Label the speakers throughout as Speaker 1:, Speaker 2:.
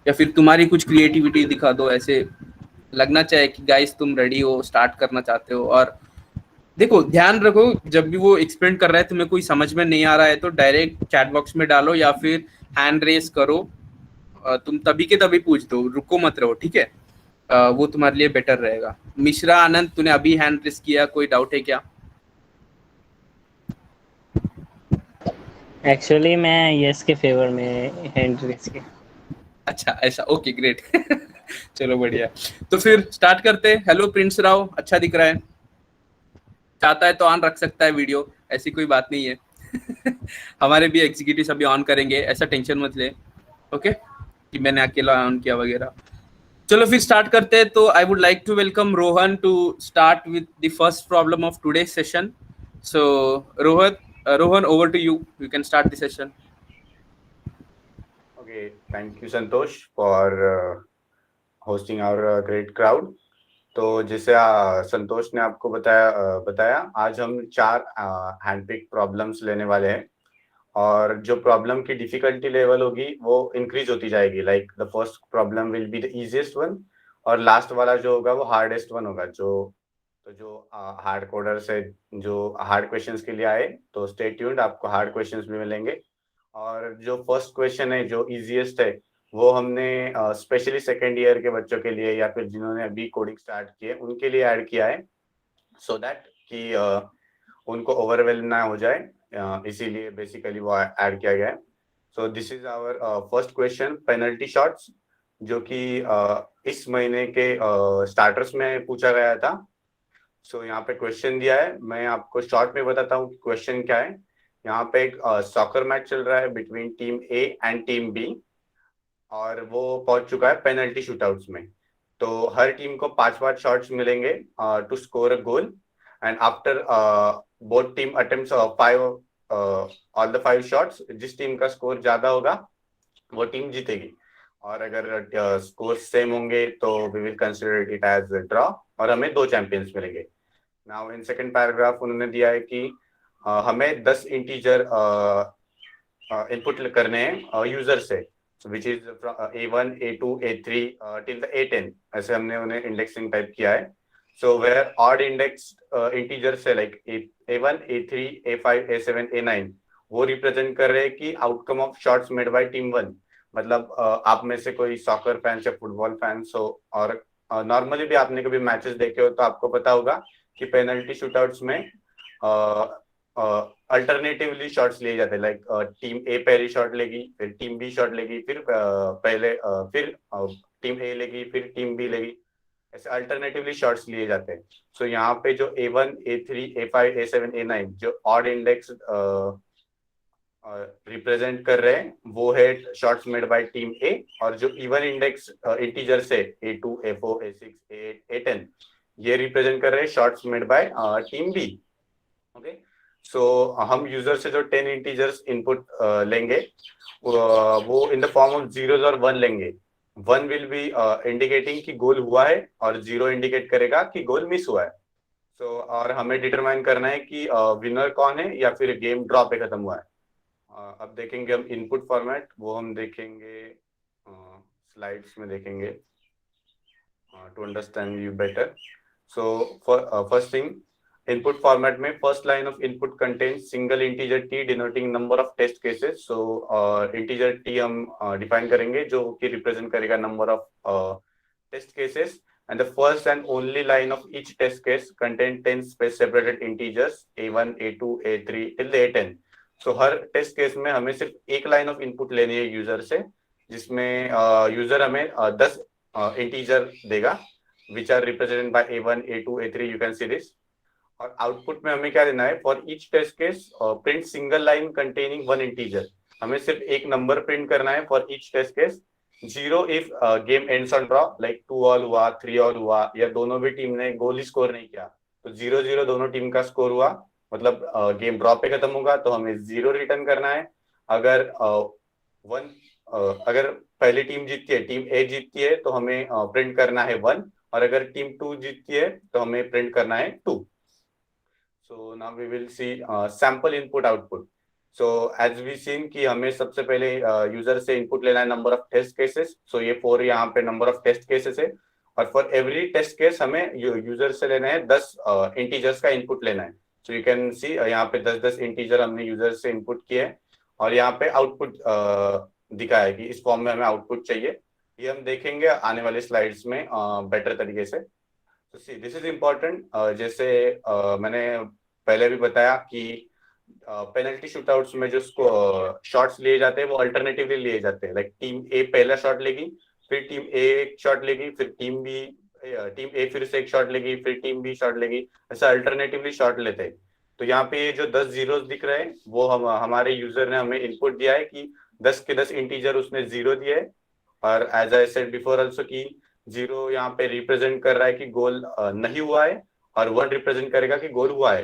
Speaker 1: या फिर तुम्हारी कुछ क्रिएटिविटी दिखा दो, ऐसे लगना चाहिए कि गाइस तुम रेडी हो, स्टार्ट करना चाहते हो। और देखो ध्यान रखो, जब भी वो एक्सप्लेन कर रहा है तुम्हें कोई समझ में नहीं आ रहा है तो डायरेक्ट चैट बॉक्स में डालो या फिर हैंड रेस करो। तुम तभी के तभी पूछ दो, रुको मत रहो, ठीक है। वो तुम्हारे लिए बेटर रहेगा। मिश्रा आनंद, तूने अभी हैंड रेस किया, कोई डाउट है क्या?
Speaker 2: एक्चुअली मैं यस के फेवर में हैंड रेस के।
Speaker 1: अच्छा ऐसा, ओके ग्रेट। चलो बढ़िया। तो फिर स्टार्ट करते हैं। हेलो प्रिंस राव, अच्छा दिख रहा है। चाहता है तो ऑन रख सकता है वीडियो, ऐसी कोई बात नहीं है। हमारे भी एग्जीक्यूटिव अभी ऑन करेंगे, ऐसा टेंशन मत ले। ओके, कि मैंने अकेला ऑन किया वगैरह। चलो फिर स्टार्ट करते हैं। तो I would like to welcome Rohan to start with the first problem of today session. So Rohan, over to you, you can start the session.
Speaker 3: Okay, thank you Santosh for hosting our great crowd. तो जैसे संतोष ने आपको बताया आज हम 4 handpick problems लेने वाले हैं और जो प्रॉब्लम की डिफिकल्टी लेवल होगी वो इंक्रीज होती जाएगी। Like the first problem will be the easiest one और लास्ट वाला जो होगा वो हार्डेस्ट वन होगा। जो हार्ड कोडर से जो हार्ड क्वेश्चंस के लिए आए तो स्टे ट्यून्ड, आपको हार्ड क्वेश्चंस भी मिलेंगे। और जो फर्स्ट क्वेश्चन है जो इजीएस्ट है वो हमने स्पेशली सेकेंड ईयर के बच्चों के लिए या फिर जिन्होंने अभी कोडिंग स्टार्ट किए उनके लिए ऐड किया है, सो दैट कि उनको ओवरवेलम ना हो जाए, इसीलिए बेसिकली वो ऐड किया गया है। So this is our first question, penalty shots, जो कि इस महीने के स्टार्टर्स में पूछा गया था। सो यहाँ पे क्वेश्चन दिया है, मैं आपको शॉर्ट में बताता हूँ क्वेश्चन क्या है। यहाँ पे एक सॉकर मैच चल रहा है between team A and team B और वो पहुंच चुका है पेनल्टी शूटआउट्स में। तो हर टीम को 5-5 शॉट्स मिलेंगे to score a goal and after both team attempts 5 all the 5 shots, जिस टीम का स्कोर ज्यादा होगा वो टीम जीतेगी। और अगर स्कोर सेम होंगे तो we will consider it as draw और हमें 2 चैंपियंस मिलेंगे। नाउ इन सेकंड पैराग्राफ उन्होंने दिया है कि हमें 10 इंटीजर इनपुट करने हैं यूजर से, which is A1 A2 A3 till the A10, ऐसे हमने उन्हें इंडेक्सिंग टाइप किया है। So where odd index integer से like A1 A3 A5 A7 A9 वो रिप्रेजेंट कर रहे हैं कि outcome of shots made by team 1। मतलब आप में से कोई सॉकर फैंस या फुटबॉल फैंस हो और नॉर्मली भी आपने कभी मैचेस देखे हो तो आपको पता होगा कि पेनल्टी शूटआउट्स में अल्टरनेटिवली शॉट्स लिए जाते हैं। लाइक टीम ए पहली शॉट लेगी, फिर टीम बी शॉट लेगी, फिर टीम ए लेगी, फिर टीम बी लेगी, ऐसे अल्टरनेटिवली शॉट्स लिए जाते हैं। सो यहाँ पे जो A1 A3 A5 A7 A9 जो ऑड इंडेक्स रिप्रेजेंट कर रहे हैं वो है shots made by team A, और जो इवन इंडेक्स इंटीजर से A2 A4 A6 A8 A10 ये रिप्रेजेंट कर रहे हैं shots made by team B. Okay, so हम यूजर से जो 10 इंटीजर्स इनपुट लेंगे वो in the form of zeros और 1 लेंगे। 1 विल बी इंडिकेटिंग कि गोल हुआ है और 0 इंडिकेट करेगा कि गोल मिस हुआ है। सो और हमें डिटरमाइन करना है कि विनर कौन है या फिर गेम ड्रॉ पे खत्म हुआ है। अब देखेंगे हम इनपुट फॉर्मेट, वो हम देखेंगे स्लाइड्स में देखेंगे to understand you better. So first thing, input format में first line of input contains single integer T denoting number of test cases. So integer T हम डिफाइन करेंगे जो कि रिप्रेजेंट करेगा number of test cases, and the first and only line of each test case contain 10 space separated integers A1 A2 A3 till the A10। so हर test case में हमें सिर्फ एक लाइन ऑफ इनपुट लेनी है user से, जिसमें user हमें 10 इंटीजर देगा which are represented by A1 A2 A3, you can see this. और आउटपुट में हमें क्या देना है, for each test case print single line containing 1 integer, हमें सिर्फ एक नंबर प्रिंट करना है for each test case. 0 if game ends on draw, like 2 all हुआ, 3 ऑल हुआ या दोनों भी टीम ने गोल ही स्कोर नहीं किया तो 0-0 दोनों टीम का स्कोर हुआ, मतलब गेम ड्रॉ पे खत्म होगा तो हमें 0 रिटर्न करना है। अगर अगर पहली टीम जीतती है, टीम ए जीतती है तो हमें प्रिंट करना है 1, और अगर टीम 2 जीतती है तो हमें प्रिंट करना है 2। So now we will see sample input output। So as we seen कि हमें सबसे पहले यूजर से इनपुट लेना है number of test cases. So ये 4 यहाँ पे नंबर ऑफ टेस्ट केसेस है, और फॉर एवरी टेस्ट केस हमें यूजर से लेना है 10 इंटीजर्स का इनपुट लेना है। सो यू कैन सी यहाँ पे 10-10 इंटीजर हमने यूजर से इनपुट किए हैं, और यहाँ पे आउटपुट दिखा है कि इस फॉर्म में हमें आउटपुट चाहिए। ये हम देखेंगे आने वाले स्लाइड्स में बेटर तरीके से। तो सी दिस इज इम्पोर्टेंट। जैसे मैंने पहले भी बताया कि पेनल्टी शूटआउट्स में जो शॉट्स लिए जाते हैं वो अल्टरनेटिवली लिए जाते हैं। लाइक टीम ए पहला शॉट लेगी, फिर टीम ए एक शॉट लेगी, फिर टीम ए फिर से एक शॉट लेगी, फिर टीम बी शॉट लेगी, ऐसा अल्टरनेटिवली शॉट लेते हैं। तो यहाँ पे ये जो 10 जीरोस दिख रहे हैं वो हमारे यूजर ने हमें इनपुट दिया है कि 10 के 10 इंटीजर उसने जीरो दिए है। और as I said before also कि जीरो यहाँ पे रिप्रेजेंट कर रहा है कि गोल नहीं हुआ है, और 1 रिप्रेजेंट करेगा कि गोल हुआ है।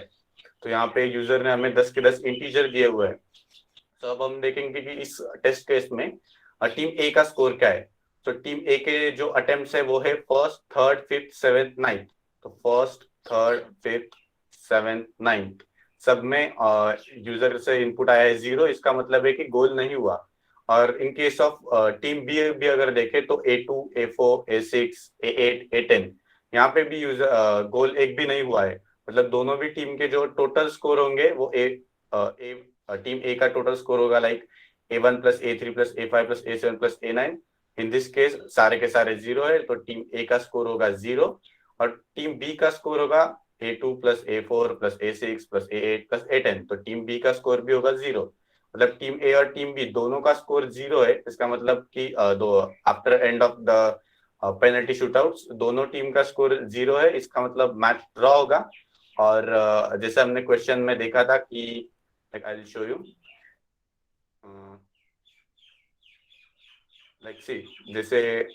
Speaker 3: तो यहाँ पे यूजर ने हमें 10 के 10 इंटीजर दिए हुए हैं। तो अब हम देखेंगे कि इस टेस्ट केस में टीम ए का स्कोर क्या है। तो टीम ए के जो अटेम्प्ट्स है वो है first, third, fifth, seventh, ninth. तो first, third, fifth, seventh, ninth सब में यूजर से इनपुट आया है जीरो। इसका मतलब है कि गोल नहीं हुआ। और in case of team B भी अगर देखें तो A2, A4, A6, A8, A10 यहाँ पे भी यूजर गोल एक भी नहीं हुआ है। मतलब दोनों भी टीम के जो टोटल स्कोर होंगे वो टीम ए का टोटल स्कोर होगा like A1 plus A3 plus A5 plus A7 plus A9। In this case सारे के सारे जीरो है, तो टीम ए का स्कोर होगा जीरो, और टीम बी का स्कोर होगा A2 plus A4 plus A6 plus A8 plus A10। तो टीम बी का स्कोर भी होगा जीरो। मतलब टीम ए और टीम बी दोनों का स्कोर जीरो है। इसका मतलब कि दो after end of the penalty shootouts दोनों टीम का स्कोर जीरो है। इसका मतलब मैच ड्रॉ होगा। और जैसे हमने क्वेश्चन में देखा था कि I will show you, like see जैसे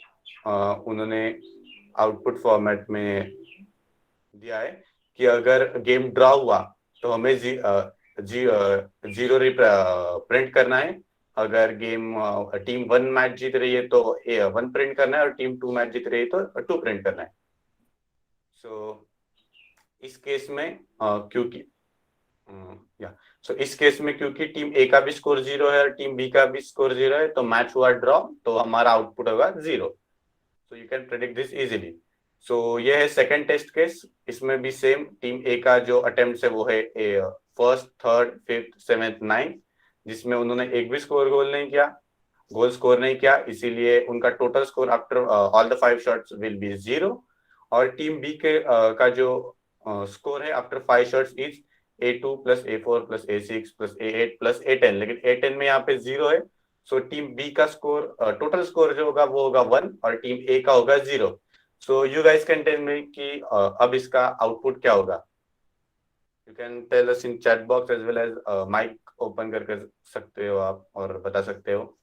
Speaker 3: उन्होंने आउटपुट फॉर्मेट में दिया है कि अगर गेम ड्रॉ हुआ तो हमें जीरो प्रिंट करना है। अगर गेम टीम 1 मैच जीत रही है तो 1 प्रिंट करना है, और टीम 2 मैच जीत रही है तो 2 प्रिंट करना है। सो इस केस में क्योंकि या सो इस केस में क्योंकि टीम ए का भी स्कोर जीरो है और टीम बी का भी स्कोर जीरो है, तो मैच हुआ ड्रॉ, तो हमारा आउटपुट होगा zero. So you can predict this easily. So ये है सेकंड टेस्ट केस। इसमें भी सेम टीम ए का जो अटेम्प्ट है वो है first, third, fifth, seventh, ninth, जिसमें उन्होंने एक भी गोल स्कोर नहीं किया, इसीलिए उनका total score after all the 5 shots will be zero. और टीम बी के का जो स्कोर है after 5 shots is A2 plus A4 plus A6 plus A8 plus A10, लेकिन A10 में यहाँ पे जीरो है। सो टीम बी का स्कोर टोटल स्कोर जो होगा वो होगा 1, और टीम ए का होगा 0। So you guys can tell me कि अब इसका आउटपुट क्या होगा। You can tell us in chat box as well as mic open करके सकते हो आप और बता सकते हो।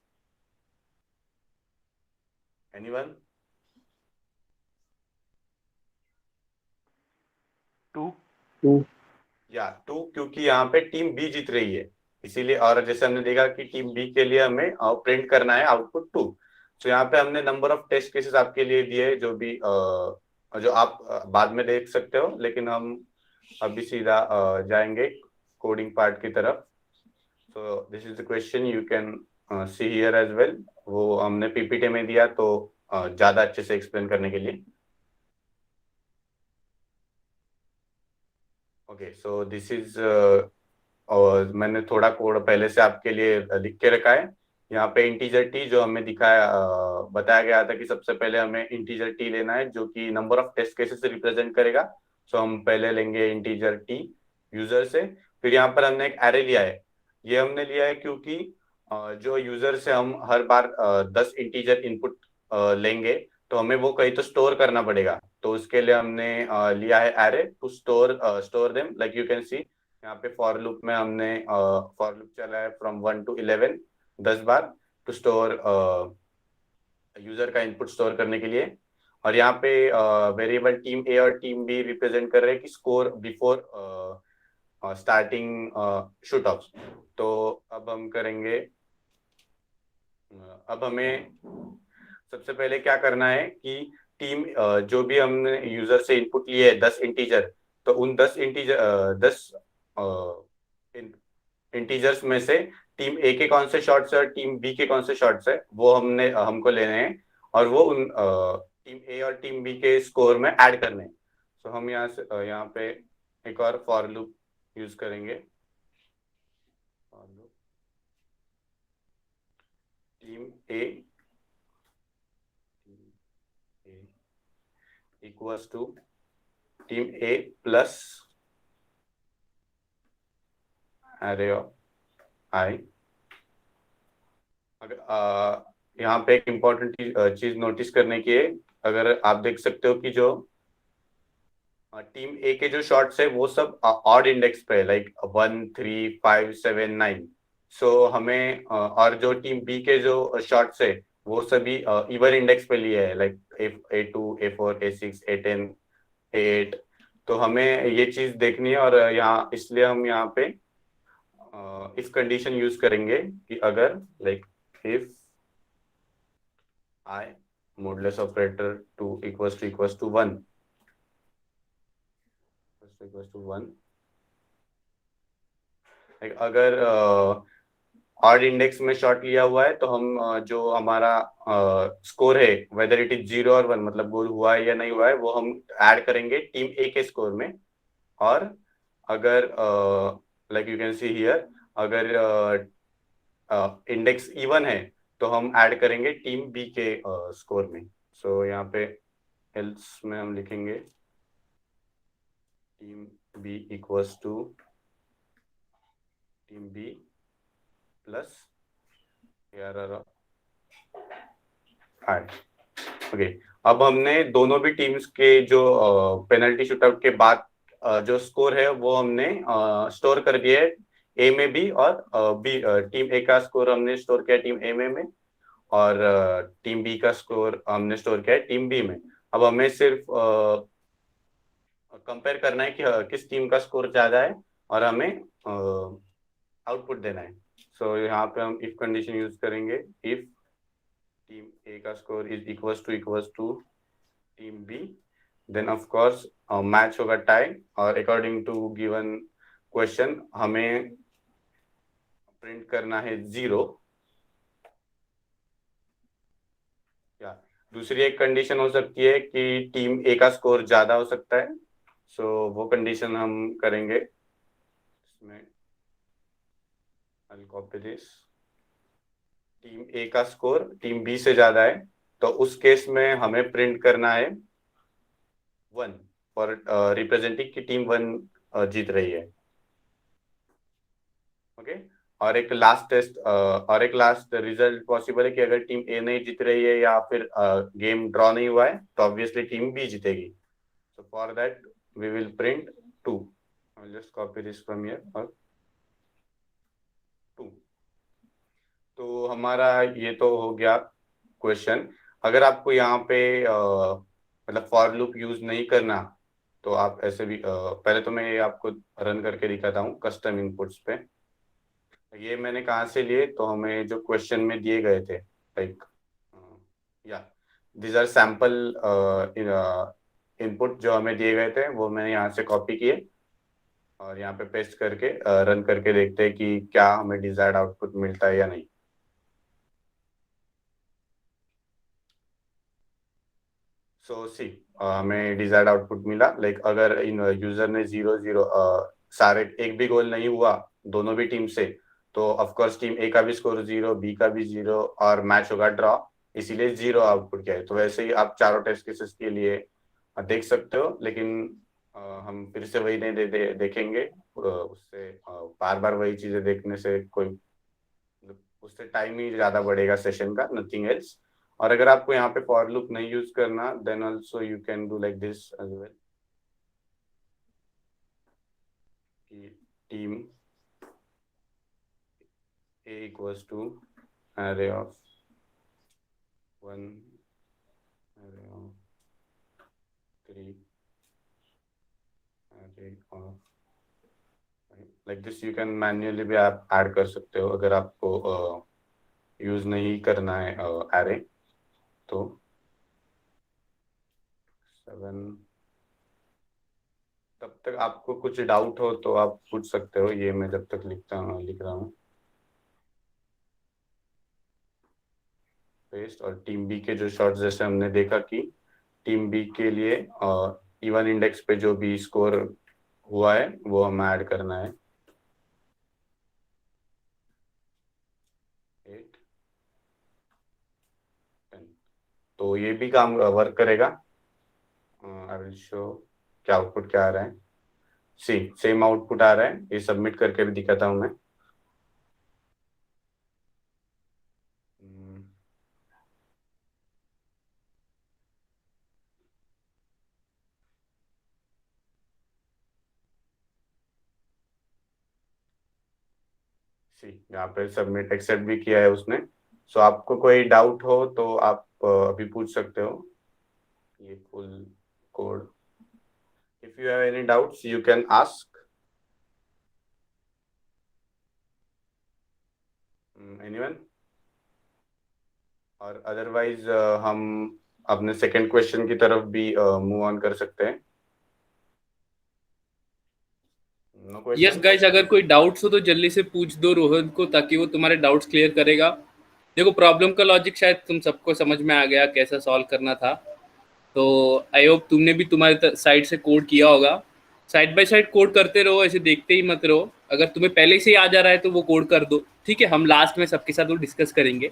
Speaker 3: एनीवन?
Speaker 4: 2
Speaker 2: 2
Speaker 3: या 2, क्योंकि यहाँ पे टीम बी जीत रही है इसीलिए। और जैसे हमने देखा कि टीम बी के लिए हमें प्रिंट करना है आउटपुट 2। तो यहाँ पे हमने नंबर ऑफ टेस्ट केसेस आपके लिए दिए जो भी जो आप बाद में देख सकते हो, लेकिन हम अभी सीधा जाएंगे कोडिंग पार्ट की तरफ। So this is the question, you can see here as well. वो हमने पीपीटी में दिया तो ज्यादा अच्छे से एक्सप्लेन करने के लिए। ओके, सो दिस इज और मैंने थोड़ा कोड पहले से आपके लिए लिख के रखा है। यहाँ पे इंटीजर टी जो हमें बताया गया था कि सबसे पहले हमें इंटीजर टी लेना है जो कि number of test cases represent करेगा। सो हम पहले लेंगे इंटीजर टी यूजर से। फिर यहाँ पर हमने एक एरे लिया है। ये हमने लिया है क्योंकि जो यूजर से हम हर बार 10 इंटीजर इनपुट लेंगे तो हमें वो कहीं तो स्टोर करना पड़ेगा। तो उसके लिए हमने लिया है array to store them. Like you can see यहाँ पे फॉर लूप में हमने फॉर लूप चला है फ्रॉम 1 to 11 10 बार टू स्टोर यूजर का इनपुट स्टोर करने के लिए। और यहाँ पे वेरिएबल टीम ए और टीम बी रिप्रेजेंट कर रहे हैं कि score before starting shoot of. तो अब हम करेंगे, अब हमें सबसे पहले क्या करना है कि टीम जो भी हमने यूजर से इनपुट लिए है 10 इंटीजर, तो उन 10 इंटीजर्स में से टीम ए के कौन से शॉट्स है और टीम बी के कौन से शॉट्स है वो हमको लेने हैं, और वो उन टीम ए और टीम बी के स्कोर में ऐड करने हैं। तो हम यहाँ पे एक और फॉर लूप यूज करेंगे। Team A equals to team A plus array of i. यहाँ पे एक इम्पोर्टेंट चीज नोटिस करने की है। अगर आप देख सकते हो कि जो टीम ए के जो शॉट्स है वो सब ऑड इंडेक्स पे है, लाइक 1 3 5 7 9। सो हमें और जो टीम बी के जो शॉट्स है वो सभी इवन इंडेक्स पे लिए है, like A2 A4 A6 A10 A8। तो हमें ये चीज देखनी है, और यहाँ इसलिए हम यहाँ पे इफ कंडीशन यूज करेंगे कि अगर like if i modulus operator 2 equals to 1 अगर ऑड इंडेक्स में शॉट लिया हुआ है तो हम जो हमारा स्कोर है वेदर इट इज 0 और 1, मतलब गोल हुआ है या नहीं हुआ है, वो हम ऐड करेंगे टीम ए के स्कोर में। और अगर like you can see here, अगर इंडेक्स इवन है तो हम ऐड करेंगे टीम बी के स्कोर में। सो यहाँ पे एल्स में हम लिखेंगे team B equals to team B plus i. Okay, अब हमने दोनों भी टीम्स के जो पेनल्टी शूटआउट के बाद जो स्कोर है वो हमने स्टोर कर दिया है ए में भी, और बी टीम ए का स्कोर हमने स्टोर किया टीम ए में, और टीम बी का स्कोर हमने स्टोर किया है टीम बी में। अब हमें सिर्फ कंपेयर करना है कि किस टीम का स्कोर ज्यादा है, और हमें आउटपुट देना है। सो यहाँ पे हम इफ कंडीशन यूज करेंगे। इफ टीम ए का score is equals to team B, then of course match होगा टाई, और अकॉर्डिंग टू गिवन क्वेश्चन हमें प्रिंट करना है 0। या दूसरी एक कंडीशन हो सकती है कि टीम ए का स्कोर ज्यादा हो सकता है। सो वो कंडीशन हम करेंगे इसमें। I'll copy this। Team A का स्कोर टीम बी से ज्यादा है तो उस केस में हमें प्रिंट करना है 1 फॉर रिप्रेजेंटिंग कि टीम 1 जीत रही है। ओके, और एक लास्ट रिजल्ट पॉसिबल है कि अगर टीम ए नहीं जीत रही है या फिर गेम ड्रॉ नहीं हुआ है तो ऑब्वियसली टीम बी जीतेगी। So for that we will print 2। I will just copy this from here और 2। तो हमारा ये तो हो गया क्वेश्चन। अगर आपको यहाँ पे मतलब फॉर लूप यूज नहीं करना तो आप ऐसे भी पहले तो मैं ये आपको रन करके दिखाता हूँ कस्टम इनपुट्स पे। ये मैंने कहाँ से लिए, तो हमें जो क्वेश्चन में दिए गए थे, लाइक या दीज आर सैंपल इनपुट जो हमें दिए गए थे वो मैंने यहाँ से कॉपी किए और यहाँ पे पेस्ट करके रन करके देखते हैं कि क्या हमें डिजायर्ड आउटपुट मिलता है या नहीं। सो सी हमें डिजायर्ड आउटपुट मिला, लाइक अगर इन यूजर ने 0 0 सारे एक भी गोल नहीं हुआ दोनों भी टीम से, तो ऑफ कोर्स टीम ए का भी स्कोर 0, बी का भी 0 और मैच होगा ड्रॉ, इसीलिए 0 आउटपुट किया है। तो वैसे ही आप चारों टेस्ट केसेस के लिए देख सकते हो, लेकिन हम फिर से वही नहीं देखेंगे। उससे बार बार वही चीजें देखने से कोई, उससे टाइम ही ज्यादा बढ़ेगा सेशन का, नथिंग एल्स। और अगर आपको यहाँ पे फॉर लूप नहीं यूज करना then also you can do like this as well. Team A equals to array of 1 array of 3 array of like this. You can manually भी आप ऐड कर सकते हो अगर आपको यूज नहीं करना है एरे। तो 7 तब तक आपको कुछ डाउट हो तो आप पूछ सकते हो, ये मैं जब तक लिख रहा हूँ। पेस्ट। और टीम बी के जो शॉट्स, जैसे हमने देखा कि टीम बी के लिए इवन इंडेक्स पे जो भी स्कोर हुआ है वो हमें ऐड करना है। 8, 10। तो ये भी काम वर्क करेगा। आई विल शो क्या आउटपुट क्या आ रहा है। सी सेम आउटपुट आ रहा है, ये सबमिट करके भी दिखाता हूँ मैं। सी यहाँ पे सबमिट एक्सेप्ट भी किया है उसने। सो आपको कोई डाउट हो तो आप अभी पूछ सकते हो ये full code. If you have any doubts you can ask anyone. और अदरवाइज हम अपने सेकंड क्वेश्चन की तरफ भी मूव ऑन कर सकते हैं। No
Speaker 1: yes
Speaker 3: question.
Speaker 1: गाइस, अगर कोई डाउट्स हो तो जल्दी से पूछ दो रोहन को, ताकि वो तुम्हारे डाउट्स क्लियर करेगा। देखो, प्रॉब्लम का लॉजिक शायद तुम सबको समझ में आ गया कैसा सॉल्व करना था। तो आई होप तुमने भी तुम्हारे साइड से कोड किया होगा। साइड बाय साइड कोड करते रहो, ऐसे देखते ही मत रहो। अगर तुम्हें पहले से ही आ जा रहा है तो वो कोड कर दो, ठीक है। हम लास्ट में सबके साथ वो डिस्कस करेंगे,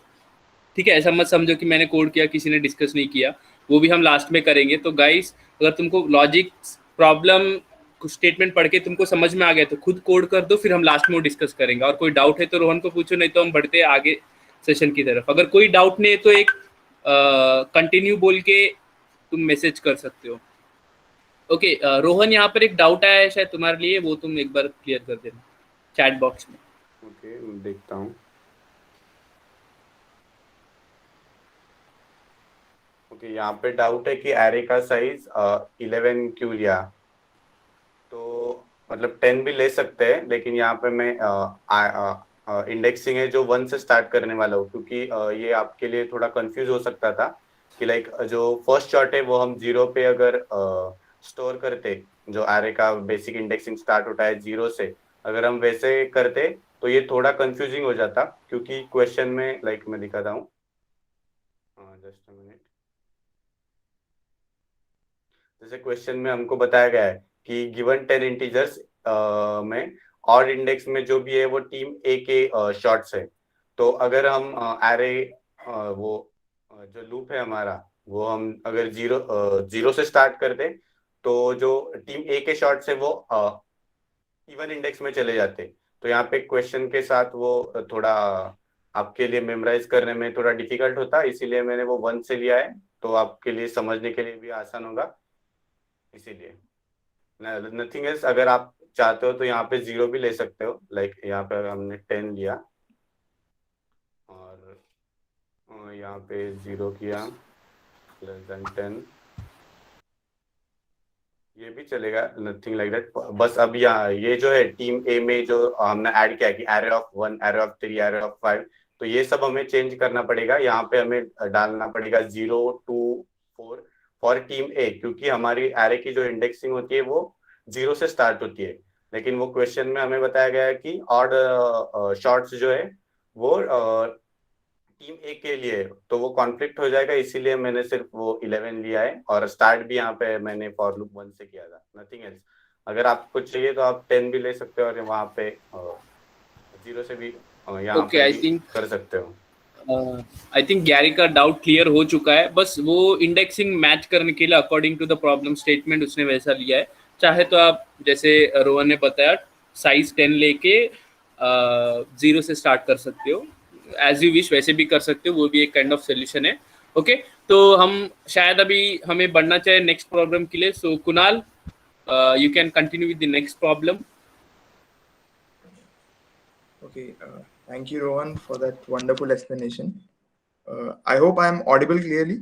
Speaker 1: ठीक है। ऐसा मत समझो कि मैंने कोड किया किसी ने डिस्कस नहीं किया, वो भी हम लास्ट में करेंगे। तो गाइस, अगर तुमको लॉजिक प्रॉब्लम कुछ स्टेटमेंट पढ़ के तुमको समझ में आ गया तो खुद कोड कर दो, फिर हम लास्ट में वो डिस्कस करेंगे। और कोई डाउट है तो रोहन को पूछो, नहीं तो हम बढ़ते आगे सेशन की तरफ। अगर कोई डाउट नहीं है तो एक कंटिन्यू बोल के तुम मैसेज कर सकते हो। ओके रोहन, यहाँ पर एक डाउट आया है शायद तुम्हारे लिए, वो तुम एक बार क्लियर कर देना चैट बॉक्स में।
Speaker 3: ओके, देखता हूँ। ओके, यहाँ पे डाउट है कि एरे का साइज 11 क्यों लिया। तो मतलब 10 भी ले सकते हैं, लेकिन यहाँ पे मैं इंडेक्सिंग है जो 1 से स्टार्ट करने वाला हूँ, क्योंकि ये आपके लिए थोड़ा कंफ्यूज हो सकता था कि लाइक जो फर्स्ट शॉट है वो हम 0 पे अगर स्टोर करते, जो एरे का बेसिक इंडेक्सिंग स्टार्ट होता है 0 से, अगर हम वैसे करते तो ये थोड़ा कंफ्यूजिंग हो जाता, क्योंकि क्वेश्चन में लाइक मैं दिखाता हूँ। Just a minute. जैसे क्वेश्चन में हमको बताया गया है कि गिवन 10 इंटीजर्स में ऑड इंडेक्स में जो भी है वो टीम ए के शॉर्ट्स है। तो अगर हम एरे वो जो लूप है हमारा, वो हम अगर जीरो से स्टार्ट कर दे, तो जो टीम ए के शॉर्ट्स है वो इवन इंडेक्स में चले जाते। तो यहाँ पे क्वेश्चन के साथ वो थोड़ा आपके लिए मेमोराइज करने में थोड़ा डिफिकल्ट होता है, इसीलिए मैंने वो 1 से लिया है, तो आपके लिए समझने के लिए भी आसान होगा, इसीलिए। Nothing else. अगर आप चाहते हो तो यहाँ पे 0 भी ले सकते हो, लाइक यहाँ पे हमने 10 लिया और यहाँ पे 0 किया, <10। ये भी चलेगा, नथिंग लाइक दैट। बस अब यहाँ ये जो है टीम ए में जो हमने ऐड किया कि array of 1, array of 3, array of 5, तो ये सब हमें चेंज करना पड़ेगा। यहाँ पे हमें डालना पड़ेगा 0, 2, 4 फॉर टीम ए, क्योंकि हमारी एरे की जो इंडेक्सिंग होती है वो 0 से स्टार्ट होती है। लेकिन वो क्वेश्चन में हमें बताया गया है कि ऑड शॉर्ट्स जो है वो टीम ए के लिए, तो वो कॉन्फ्लिक्ट हो जाएगा, इसीलिए मैंने सिर्फ वो 11 लिया है। और स्टार्ट भी यहाँ पे मैंने फॉर लूप 1 से किया था, नथिंग एल्स। अगर आपको चाहिए तो आप 10 भी ले सकते हो और वहाँ पे 0 से भी यहाँ
Speaker 1: ओके,
Speaker 3: पे
Speaker 1: आई
Speaker 3: भी
Speaker 1: थिंक
Speaker 3: कर सकते हो।
Speaker 1: आई थिंक गैरी का डाउट क्लियर हो चुका है। बस वो इंडेक्सिंग मैच करने के लिए according to the problem statement उसने वैसा लिया है। चाहे तो आप, जैसे रोहन ने बताया, साइज 10 लेके 0 से स्टार्ट कर सकते हो, एज यू विश वैसे भी कर सकते हो, वो भी एक काइंड ऑफ सोल्यूशन है। ओके, तो हम शायद अभी हमें बढ़ना चाहिए नेक्स्ट प्रॉब्लम के लिए। सो Kunal, you can continue with the next problem.
Speaker 4: Okay, thank you, Rohan, for that wonderful explanation. I hope I am audible clearly.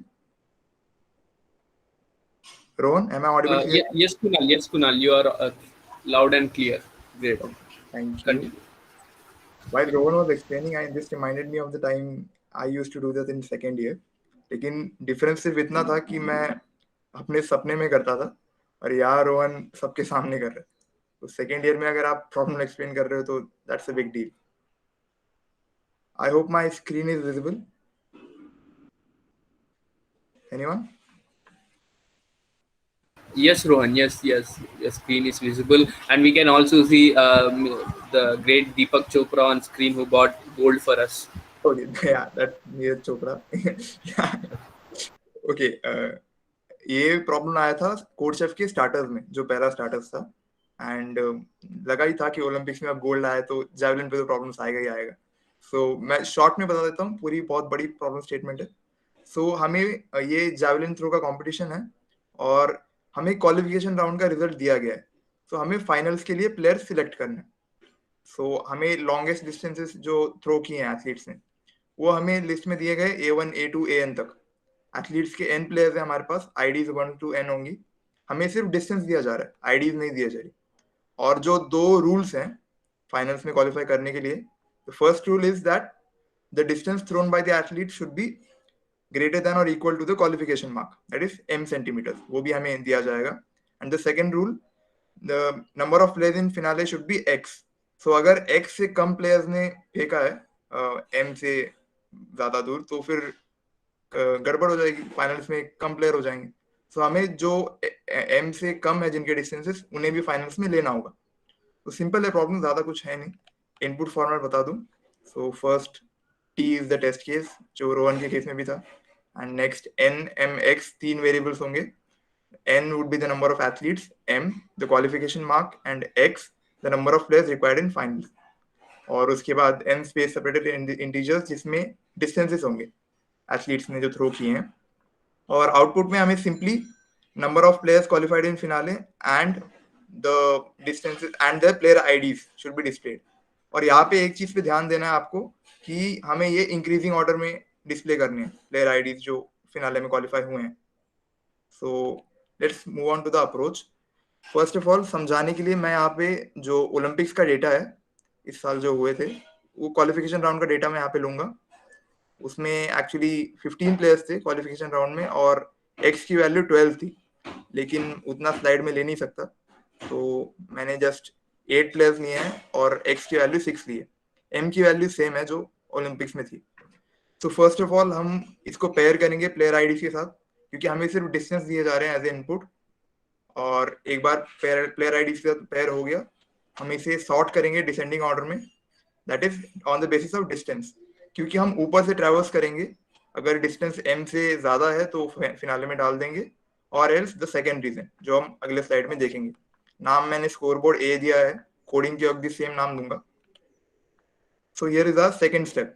Speaker 4: Rohan, am I audible clearly?
Speaker 1: Yes, Kunal. Yes, Kunal. You are loud and clear. Great.
Speaker 4: Okay, thank you.
Speaker 1: Continue.
Speaker 4: While Rohan was explaining, I just reminded me of the time I used to do that in second year. लेकिन difference सिर्फ इतना था कि मैं अपने सपने में करता था और यहाँ रोहन सबके सामने कर रहे हैं। तो सेकेंड ईयर में अगर आप प्रॉब्लम एक्सप्लेन कर रहे हो तो that's a big deal. I hope my screen is visible. Anyone?
Speaker 1: Yes, Rohan. Yes, yes. Your screen is visible, and we can also see the great Deepak Chopra on screen who bought gold for us.
Speaker 4: Okay, yeah, that's Neeraj Chopra. Okay, ये problem आया था code chef के starters में, जो पहला starters था। And लगा ही था कि ओलंपिक्स में अब गोल्ड आया तो जैवलिन पे तो प्रॉब्लम्स आएगा ही आएगा। सो मैं शॉर्ट में बता देता हूँ, पूरी बहुत बड़ी प्रॉब्लम स्टेटमेंट है। सो हमें ये जैवलिन थ्रो का कंपटीशन है और हमें क्वालिफिकेशन राउंड का रिजल्ट दिया गया है। सो हमें फाइनल्स के लिए प्लेयर सिलेक्ट करना है। सो हमें लॉन्गेस्ट डिस्टेंसेस जो थ्रो किए हैं एथलीट्स ने, वो हमें लिस्ट में दिए गए A1 A2 AN तक। एथलीट्स के n प्लेयर्स हैं हमारे पास, आईडीज 1 to n होंगी। हमें सिर्फ डिस्टेंस दिया जा रहा है, आईडीज नहीं दिया जा रही। और जो दो रूल्स हैं फाइनल्स में क्वालिफाई करने के लिए, the first rule is that the distance thrown by the athlete should be greater than और equal to the qualification mark, that is m centimetre, वो भी हमें दिया जाएगा। And the second rule, the number of players in finale should be x। So अगर x से कम players ने फेंका है m से ज्यादा दूर, तो फिर गड़बड़ हो जाएगी, फाइनल्स में कम प्लेयर हो जाएंगे। सो हमें जो m से कम है जिनके डिस्टेंसेस, उन्हें भी फाइनल्स में लेना होगा। तो सिंपल है प्रॉब्लम, ज्यादा कुछ है नहीं। इनपुट फॉर्मेट बता दूं। So first t is the test case, जो रोहन के केस में भी था। And next n m x तीन वेरिएबल्स होंगे। n would be the number of athletes, m the qualification mark, and x the number of players required in finals। और उसके बाद n स्पेस सेपरेटेड इंटीजर्स जिसमें distances होंगे athletes ने जो throw किए हैं। और आउटपुट में हमें simply number of players qualified in finale and the distances and the player IDs should be displayed. और यहाँ पे एक चीज पे ध्यान देना है आपको कि हमें ये इंक्रीजिंग ऑर्डर में डिस्प्ले करने हैं प्लेयर आईडीज जो फिनाले में क्वालिफाई हुए हैं। So let's move on to the approach. First of all समझाने के लिए मैं यहाँ पे जो ओलंपिक्स का डेटा है इस साल जो हुए थे, वो क्वालिफिकेशन राउंड का डेटा मैं यहाँ पे लूंगा। उसमें एक्चुअली 15 प्लेयर्स थे क्वालिफिकेशन राउंड में और x की वैल्यू 12 थी, लेकिन उतना स्लाइड में ले नहीं सकता, तो मैंने जस्ट 8 प्लेयर्स लिए हैं और x की वैल्यू 6 ली है। m की वैल्यू सेम है जो ओलंपिक्स में थी। तो फर्स्ट ऑफ ऑल हम इसको पेयर करेंगे प्लेयर आईडी के साथ, क्योंकि हमें सिर्फ डिस्टेंस दिए जा रहे हैं एज ए इनपुट। और एक बार प्लेयर आईडी के साथ पेयर हो गया, हम इसे सॉर्ट करेंगे डिसेंडिंग ऑर्डर में, that is on the basis of distance. क्योंकि हम ऊपर से ट्रेवर्स करेंगे, अगर डिस्टेंस m से ज्यादा है तो फिनाले में डाल देंगे, और एल्स द सेकेंड रीजन जो हम अगले स्लाइड में देखेंगे। नाम मैंने स्कोरबोर्ड A दिया है, कोडिंग के वक्त भी सेम नाम दूंगा। So here is our second step.